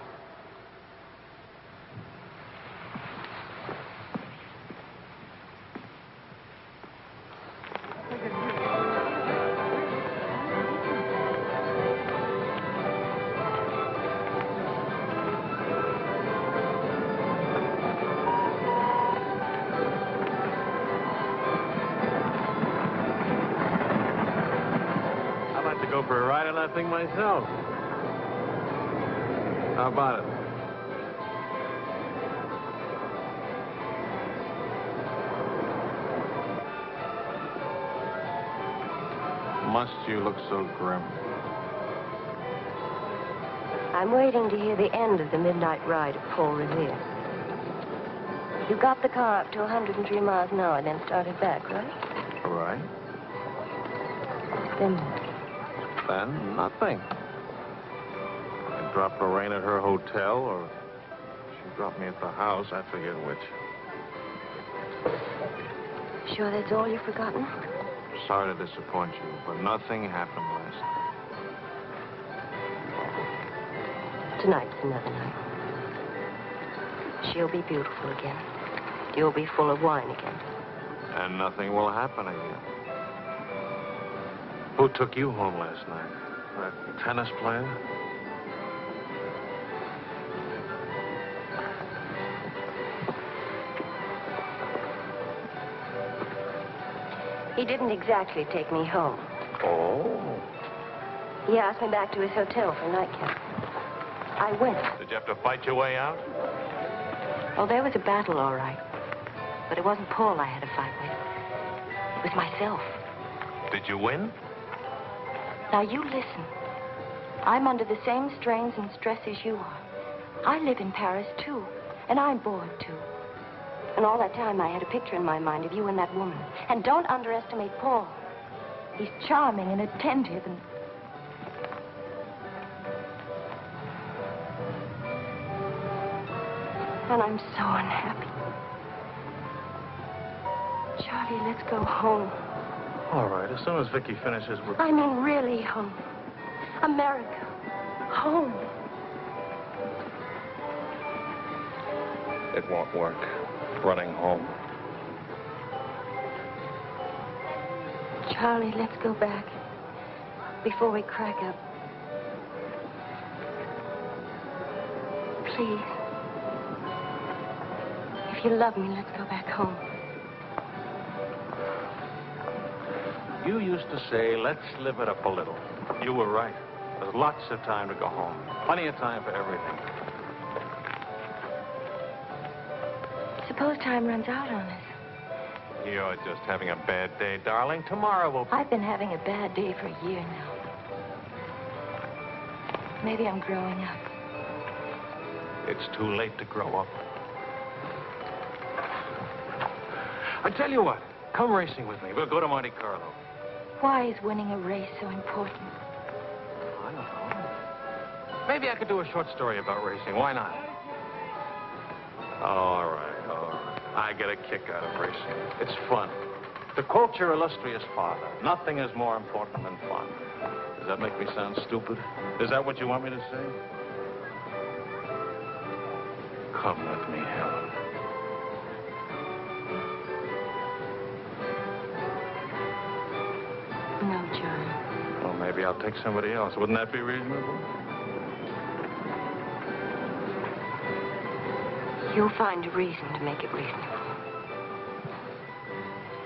I'd like to go for a ride on that thing myself. How about it? Must you look so grim? I'm waiting to hear the end of the midnight ride of Paul Revere. You got the car up to 103 miles an hour, then started back, right? Right. Then Then nothing. I dropped Lorraine at her hotel, or she dropped me at the house. I forget which. sure that's all you've forgotten? Sorry to disappoint you, but nothing happened last night. Tonight's another night. She'll be beautiful again. You'll be full of wine again. And nothing will happen again. Who took you home last night? That tennis player? He didn't exactly take me home. Oh. He asked me back to his hotel for a nightcap. I went. Did you have to fight your way out? Oh, there was a battle, all right. But it wasn't Paul I had to fight with. It was myself. Did you win? Now, you listen. I'm under the same strains and stress as you are. I live in Paris, too. And I'm bored, too. And all that time, I had a picture in my mind of you and that woman. And don't underestimate Paul. He's charming and attentive and... And I'm so unhappy. Charlie, let's go home. All right, as soon as Vicky finishes with... I mean, really home. America. Home. It won't work. Running home. Charlie, let's go back. Before we crack up. Please. If you love me, let's go back home. You used to say, let's live it up a little. You were right. There's lots of time to go home. Plenty of time for everything. Suppose time runs out on us. You're just having a bad day, darling. Tomorrow will... I've been having a bad day for a year now. Maybe I'm growing up. It's too late to grow up. I tell you what, come racing with me. We'll go to Monte Carlo. Why is winning a race so important? I don't know. Maybe I could do a short story about racing. Why not? All right, all right. I get a kick out of racing. It's fun. To quote your illustrious father, nothing is more important than fun. Does that make me sound stupid? Is that what you want me to say? Come with me, Helen. No, John. Well, maybe I'll take somebody else. Wouldn't that be reasonable? You'll find a reason to make it reasonable.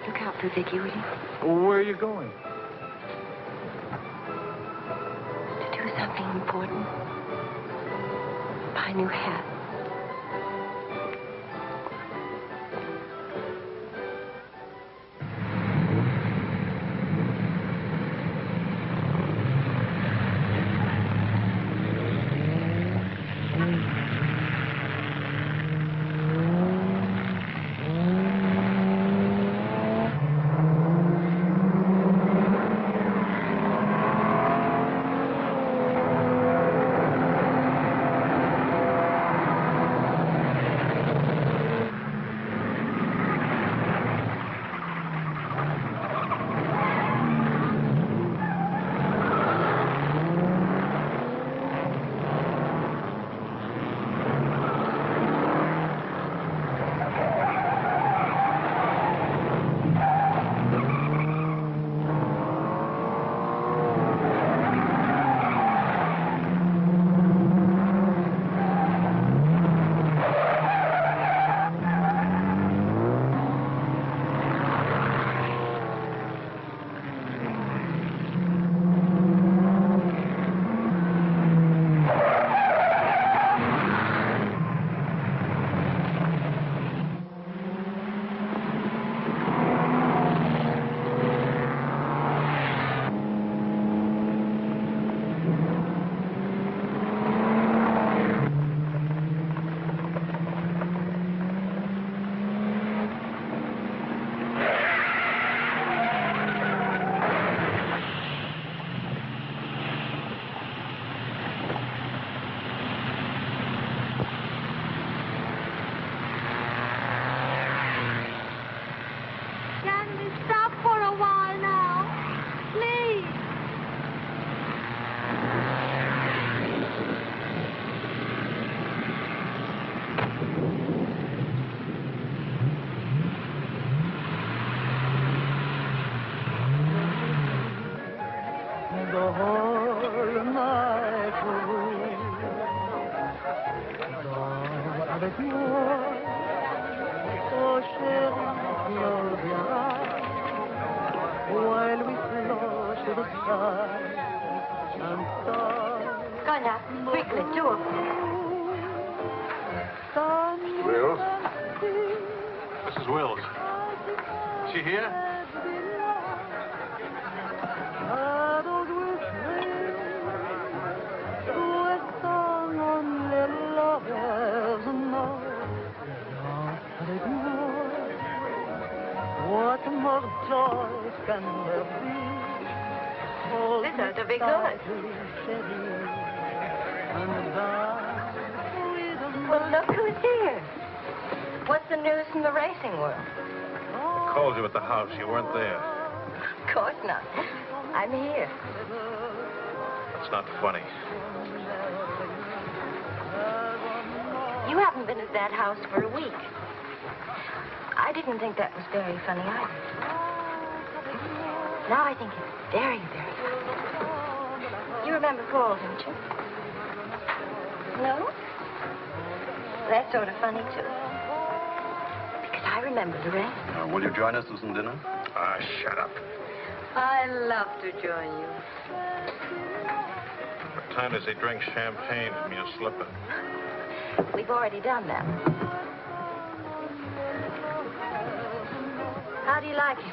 Look out for Vicky, will you? Where are you going? To do something important. Buy a new hat. avec moi. Oh chérie, close your eyes while we float to the sky and start. Go now, quickly, two of them. Wills? Mrs. Wills. Is she here? What more joy can there be? This is a big good. Well, look who's here. What's the news from the racing world? Called you at the house. You weren't there. Of course not. I'm here. It's not funny. You haven't been at that house for a week. I didn't think that was very funny either. Now I think it's very, very funny. You remember Paul, don't you? No? That's sort of funny, too. Because I remember the rest. Will you join us for some dinner? Ah, shut up. I love to join you. What time does he drink champagne from your slipper? We've already done that. How do you like him?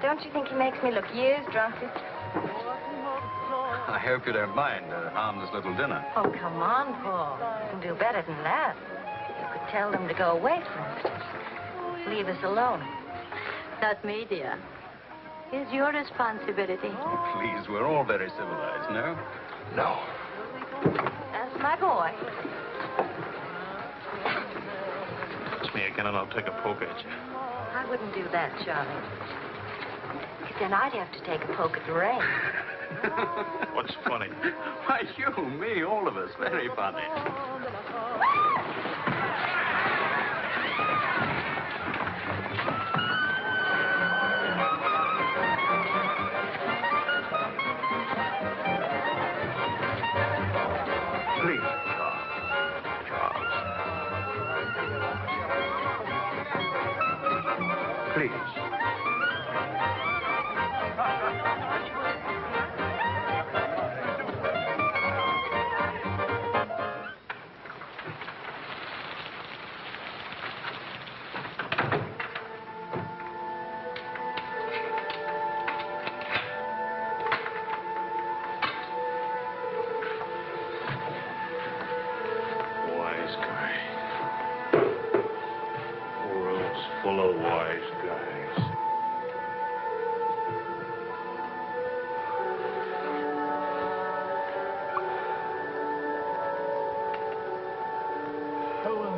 Don't you think he makes me look years drunker? I hope you don't mind a harmless little dinner. Oh, come on, Paul. You can do better than that. You could tell them to go away, for instance. Leave us alone. Not me, dear. It's your responsibility. Please, we're all very civilized, no? No. That's my boy. It's me again, and I'll take a poke at you. I wouldn't do that, Charlie. Because then I'd have to take a poke at Lorraine. What's funny? Why, you, me, all of us. Very funny. Please, Charles. Please. Full of wise guys. Helen.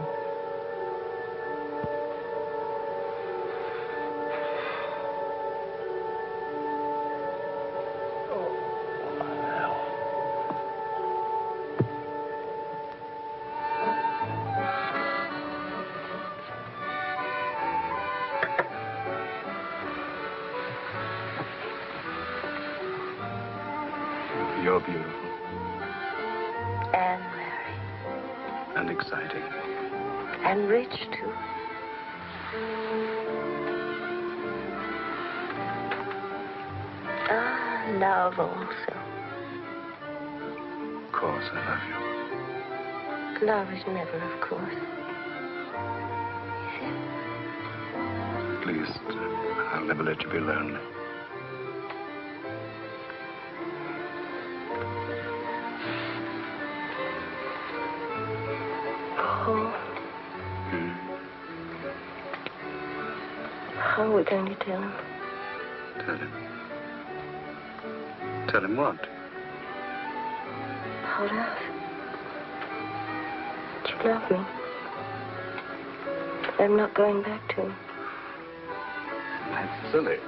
You're beautiful. And married. And exciting. And rich, too. Ah, love also. Of course, I love you. Love is never, of course. Please, I'll never let you be lonely. How are we going to tell him? Tell him. Tell him what? About us. That you love me. I'm not going back to him. That's silly.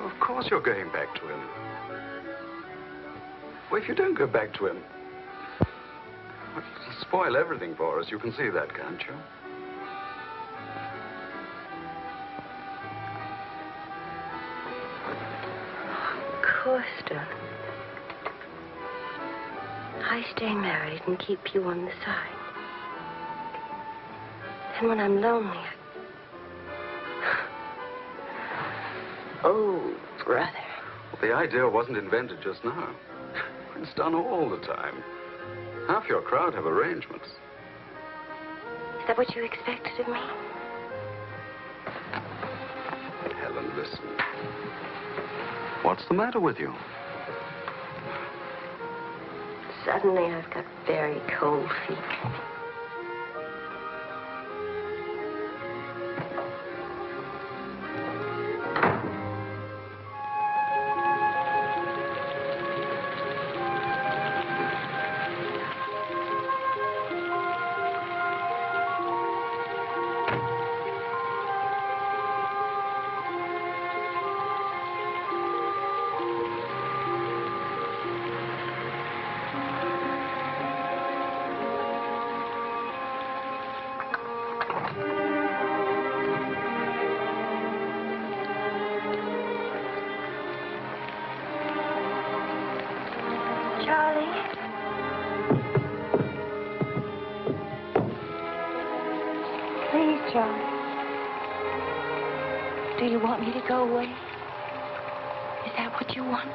Of course you're going back to him. Well, if you don't go back to him, it'll spoil everything for us. You can see that, can't you? Of course, darling. I stay married and keep you on the side. And when I'm lonely, oh, brother. Well, the idea wasn't invented just now. It's done all the time. Half your crowd have arrangements. Is that what you expected of me? Helen, listen. What's the matter with you? Suddenly, I've got very cold feet. Do you want me to go away? Is that what you want?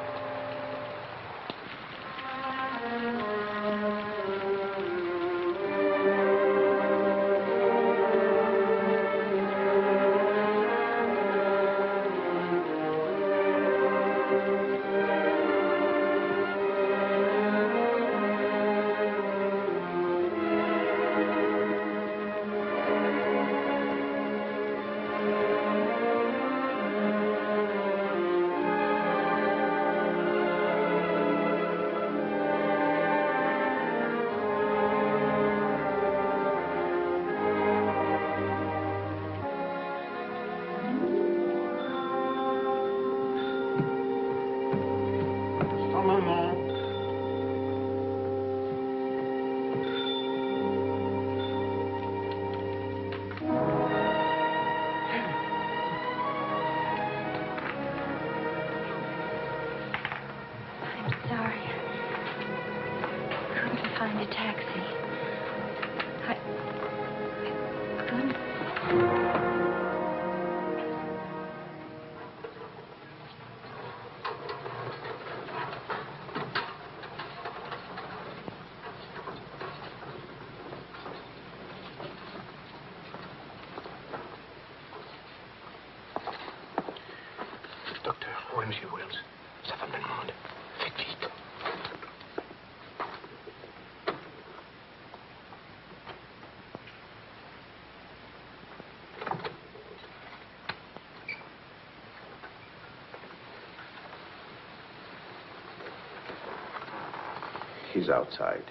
He's outside.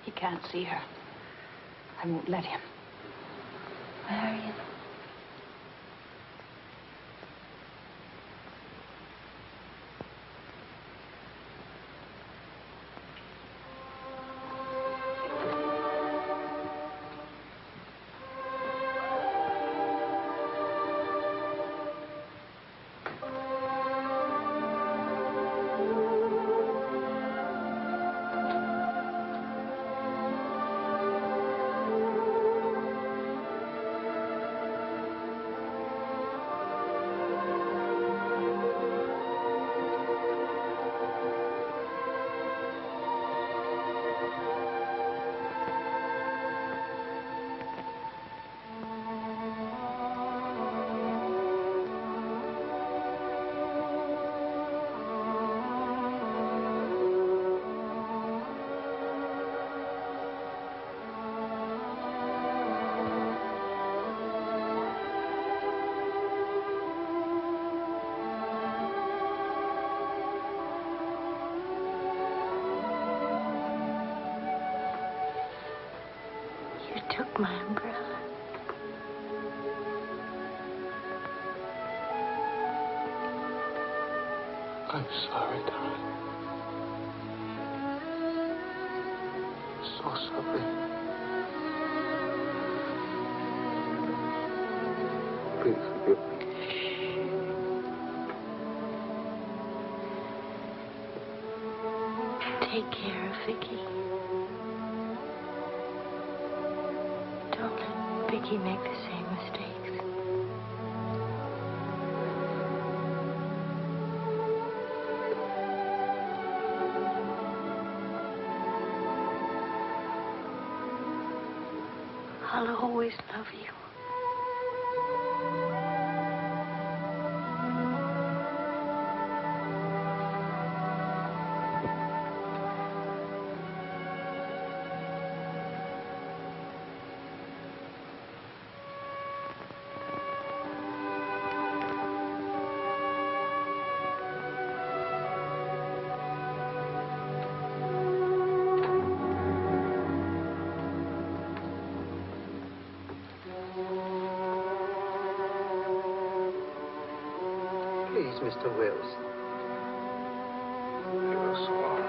He can't see her. I won't let him. Marion. Took my umbrella. I'm sorry, darling. So sorry. Please forgive me. Take care of Vicky. Don't let Vicky make the same mistakes. I'll always love you. Mr. Wills. You're smart.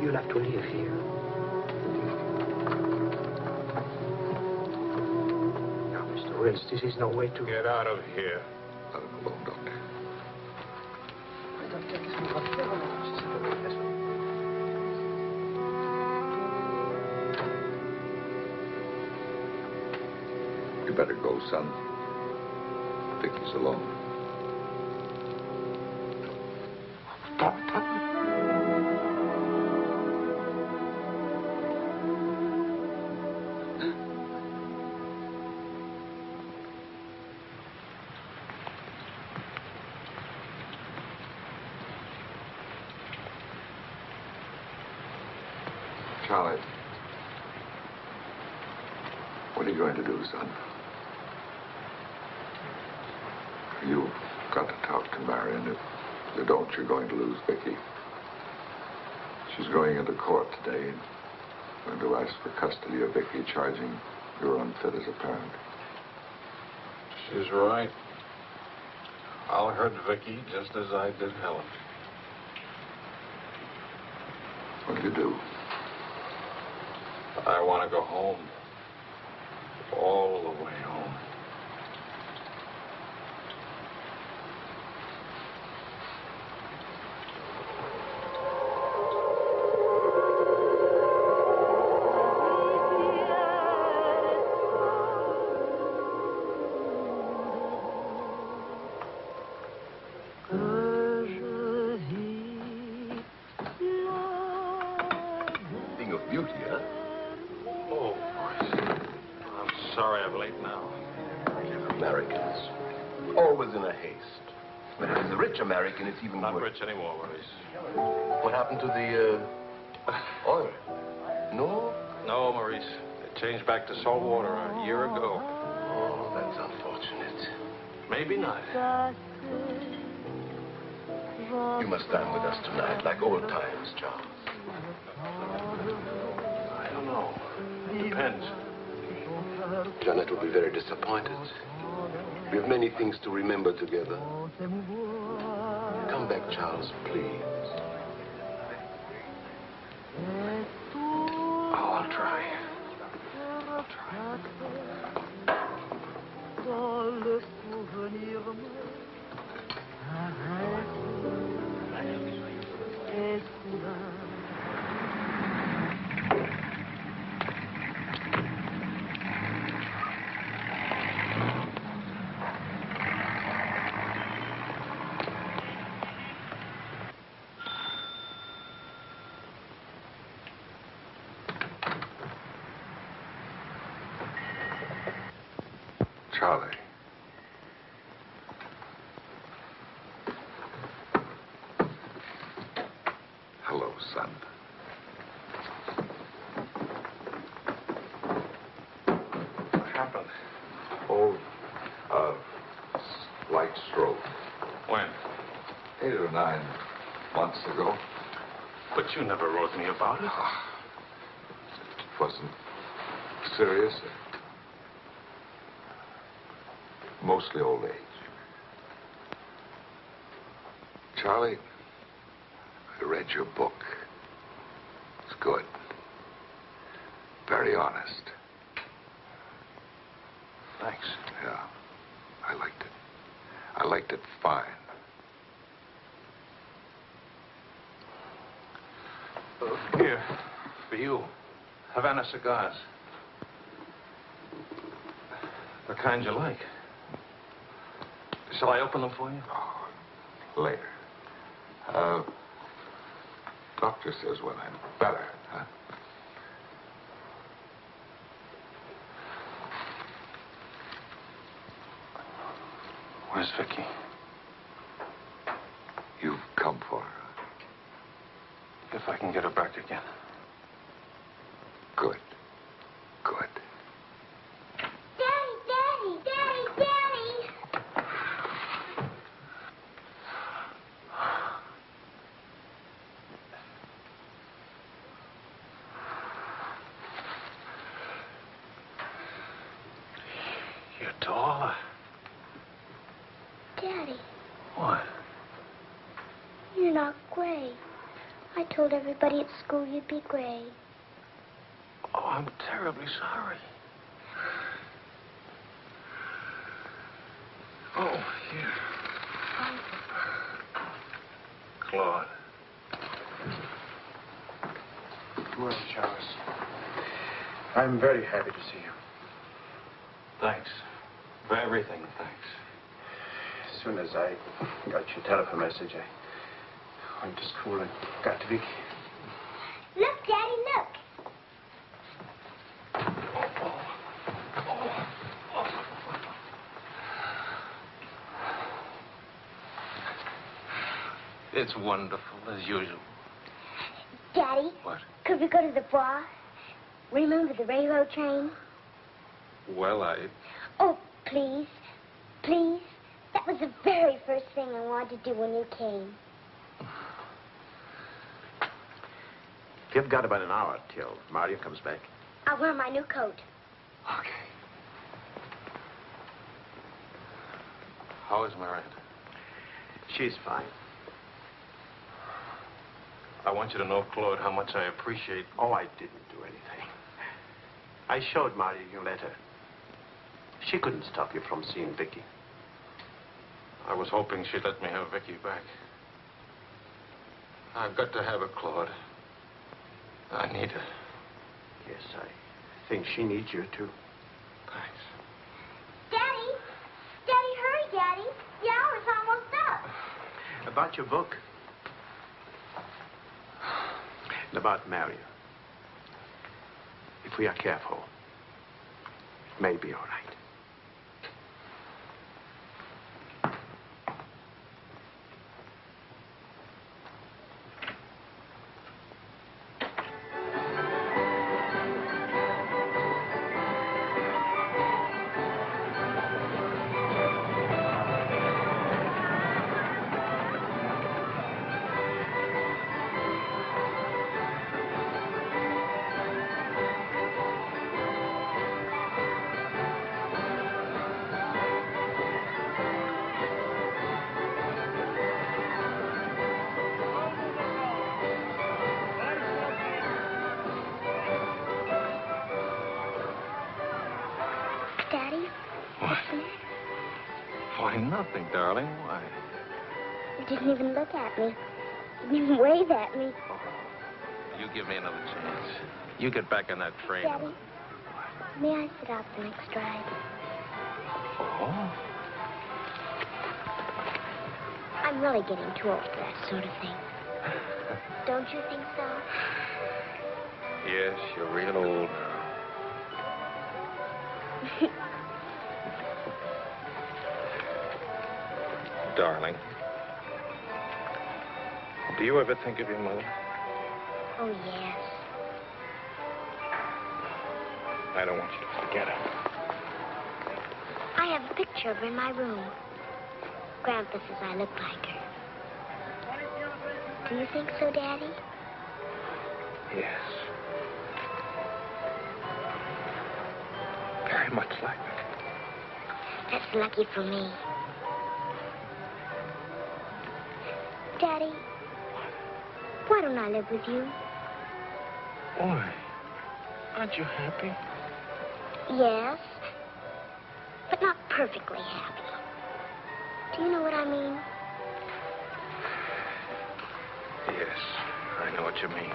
You'll have to live here. Now, Mr. Wills, this is no way to... Get out of here. Let him alone, Doctor. You better go, son. Vicky's alone. Charlie, what are you going to do, son? You've got to talk to Marion. If you don't, you're going to lose Vicky. She's going into court today and going to ask for custody of Vicky, charging you're unfit as a parent. She's right. I'll hurt Vicky just as I did Helen. What do you do? I want to go home. All the way home. Thing of beauty, huh? Oh, I'm sorry I'm late now. Americans. Always in a haste. But if it's a rich American, it's even Not worse. rich anymore, Maurice. What happened to the, oil? No? No, Maurice. They changed back to salt water a year ago. Oh, that's unfortunate. Maybe not. You must dine with us tonight, like old times, Charles. I don't know. Depends. Janet will be very disappointed. We have many things to remember together. Come back, Charles, please. Oh, I'll try. Charlie. Hello, son. What happened? Oh, slight stroke. When? 8 or 9 months ago. But you never wrote me about it. It wasn't serious. Mostly old age. Charlie, I read your book. It's good. Very honest. Thanks. Yeah, I liked it. I liked it fine. Here, for you, Havana cigars. The kind you like. Shall I open them for you? Oh, later. Doctor says when I'm better, huh? Where's Vicky? You've come for her. If I can get her back again. Good. Good. Daddy, Daddy, Daddy, Daddy! You're taller. Daddy, What? you're not gray. I told everybody at school you'd be gray. Oh, I'm terribly sorry. Oh, here. Claude. Well, Charles, I'm very happy to see you. Thanks. For everything, thanks. As soon as I got your telephone message, I went to school and got to Vicky. Look, Daddy, look. It's wonderful, as usual. Daddy? What? Could we go to the bar? Remember the railroad train? Well, Oh, please. Please. That was the very first thing I wanted to do when you came. You've got about an hour till Mario comes back. I'll wear my new coat. Okay. How is Miranda? She's fine. I want you to know, Claude, how much I appreciate... Oh, I didn't do anything. I showed Mario your letter. She couldn't stop you from seeing Vicky. I was hoping she'd let me have Vicky back. I've got to have her, Claude. I need her. Yes, I think she needs you, too. Thanks. Daddy! Daddy, hurry, Daddy. The hour's almost up. About your book. And about Mario. If we are careful, it may be all right. Nothing, darling. Why? You didn't even look at me. You didn't even wave at me. You give me another chance. You get back on that train. Daddy, may I sit out the next ride? Oh? I'm really getting too old for that sort of thing. Don't you think so? Yes, you're real old now. Darling, do you ever think of your mother? Oh, yes. I don't want you to forget her. I have a picture of her in my room. Grandpa says I look like her. Do you think so, Daddy? Yes. Very much like me. That's lucky for me. Daddy, why don't I live with you? Why? Aren't you happy? Yes, but not perfectly happy. Do you know what I mean? Yes, I know what you mean.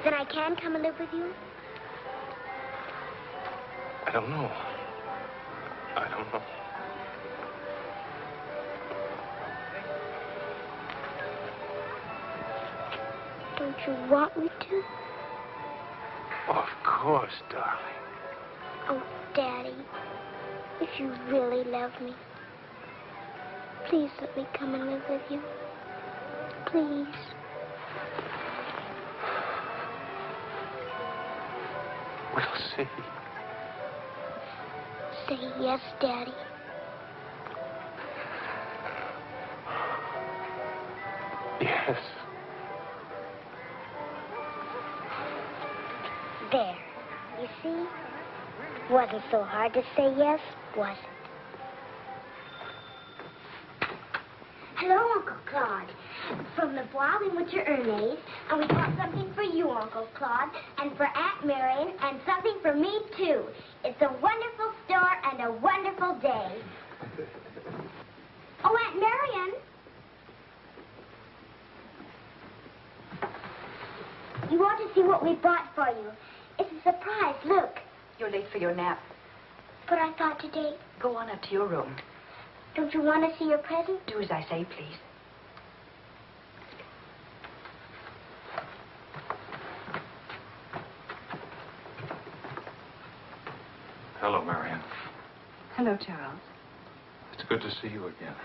Then I can come and live with you? I don't know. I don't know. Don't you want me to? Of course, darling. Oh, Daddy, if you really love me, please let me come and live with you. Please. We'll see. Say yes, Daddy. Yes. There. You see? Wasn't so hard to say yes, was it? Hello, Uncle Claude. From the Bois, we went to Ernest, and we bought something for you, Uncle Claude, and for Aunt Marion, and something for me, too. It's a wonderful store and a wonderful day. Oh, Aunt Marion. You want to see what we bought for you. It's a surprise, look. You're late for your nap. But I thought today... Go on up to your room. Don't you want to see your present? Do as I say, please. Hello, Marion. Hello, Charles. It's good to see you again.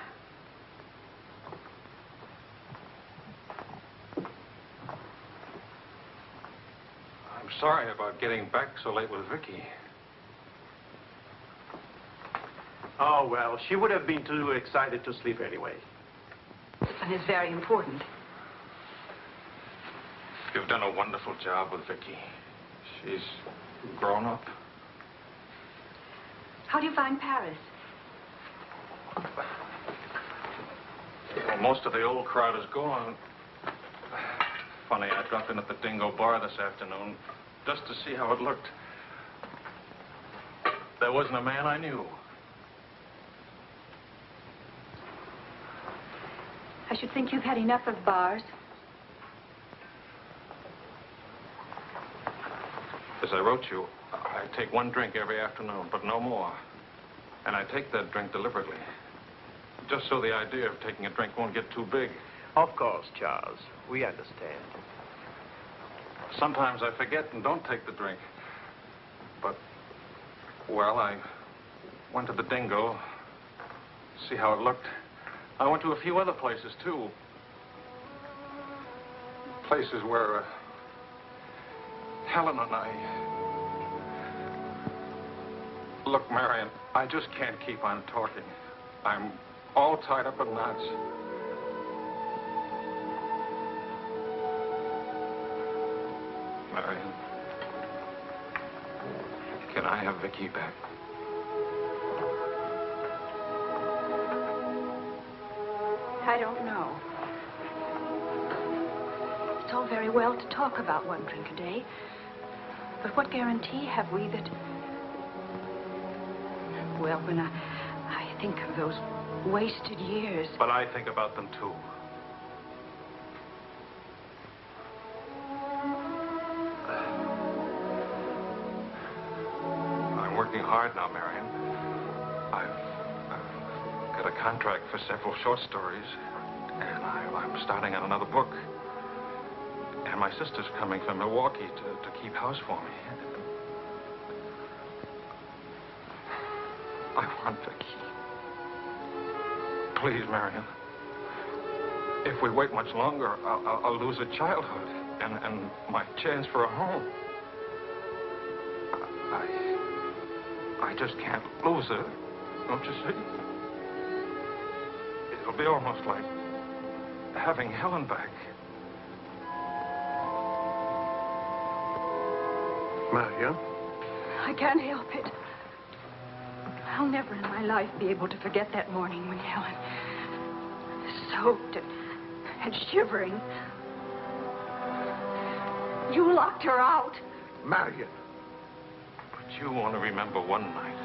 I'm sorry about getting back so late with Vicky. Oh, well, she would have been too excited to sleep anyway. And it's very important. You've done a wonderful job with Vicky. She's grown up. How do you find Paris? Well, most of the old crowd is gone. Funny, I dropped in at the Dingo Bar this afternoon just to see how it looked. There wasn't a man I knew. I should think you've had enough of bars. As I wrote you, I take one drink every afternoon, but no more. And I take that drink deliberately, just so the idea of taking a drink won't get too big. Of course, Charles. We understand. Sometimes I forget and don't take the drink. But, well, I went to the Dingo, see how it looked. I went to a few other places, too. Places where Helen and I... Look, Marion, I just can't keep on talking. I'm all tied up in knots. Marion, can I have Vicky back? I don't know. It's all very well to talk about one drink a day, but what guarantee have we that... Well, when I think of those wasted years... But I think about them, too. I'm working hard now, Marion. I've got a contract for several short stories, and I'm starting on another book. And my sister's coming from Milwaukee to keep house for me. I want Vicky. Please, Marion. If we wait much longer, I'll lose a childhood and my chance for a home. I just can't lose her, don't you see? It'll be almost like having Helen back. Maria? I can't help it. I'll never in my life be able to forget that morning when Helen, soaked and shivering, you locked her out. Marion. But you want to remember one night.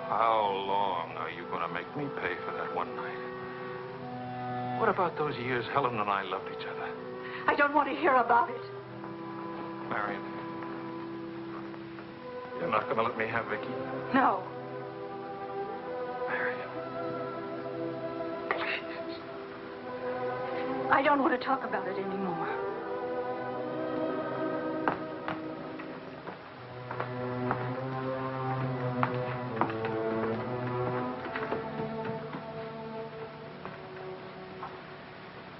How long are you going to make me pay for that one night? What about those years Helen and I loved each other? I don't want to hear about it. Marion, you're not going to let me have Vicky? No. Marion. I don't want to talk about it anymore.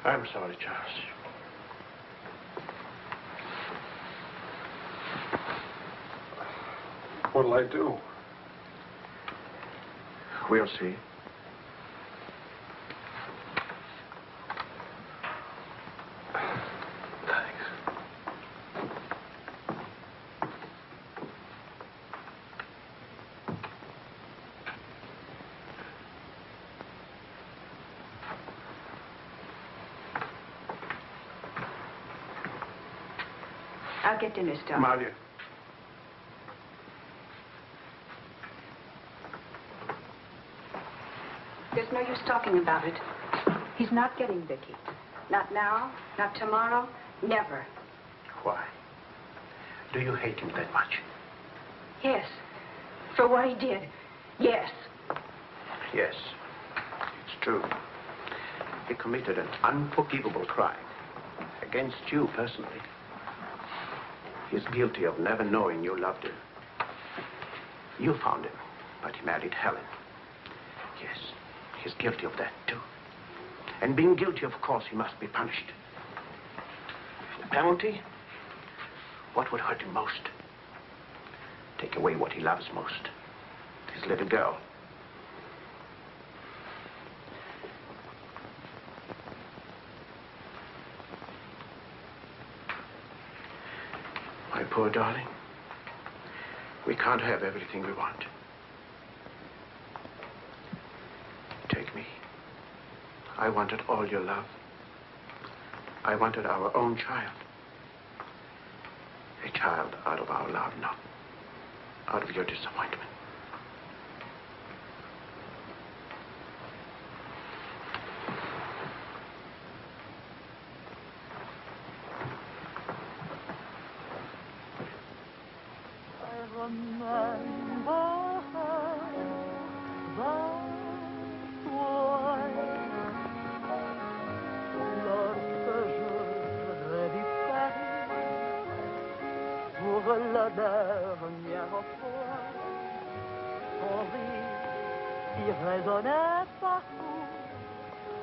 I'm sorry, Charles. What'll I do? We'll see. I'll get dinner started. Maria. There's no use talking about it. He's not getting Vicky. Not now, not tomorrow, never. Why? Do you hate him that much? Yes. For what he did. Yes. Yes. It's true. He committed an unforgivable crime. Against you personally. He's guilty of never knowing you loved him. You found him, but he married Helen. Yes, he's guilty of that, too. And being guilty, of course, he must be punished. The penalty? What would hurt him most? Take away what he loves most. His little girl. My poor darling. We can't have everything we want. Take me. I wanted all your love. I wanted our own child. A child out of our love, not out of your disappointment. La dernière fois, son rire qui résonnait partout,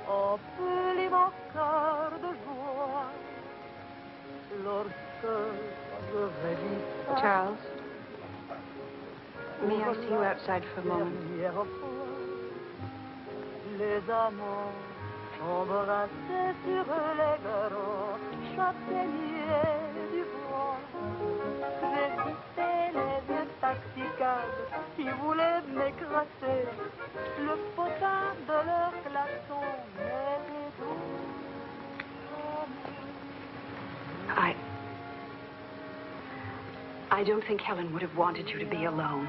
emplit mon cœur de joie. Lorsque je revis Charles, may I see you outside for a moment? Les amants embrassés sur les grands châtaigniers du bois. J'évitais les yeux taxicades qui voulaient m'écraser. Le potin de leur klaxon m'était doux. I don't think Helen would have wanted you to be alone.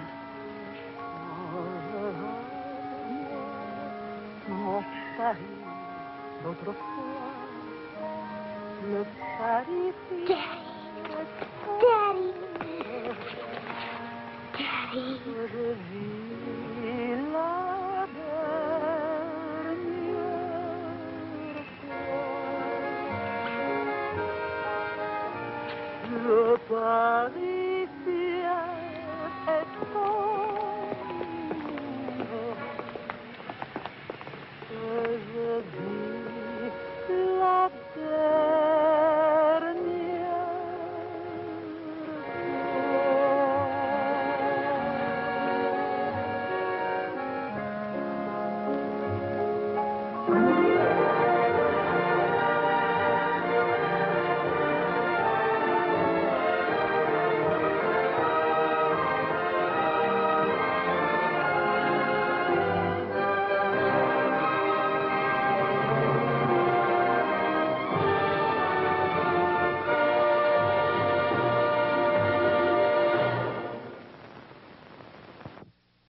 Mon Paris, d'autrefois, le Paris. Daddy. Daddy. Je vis la dernière fois. Le Paris.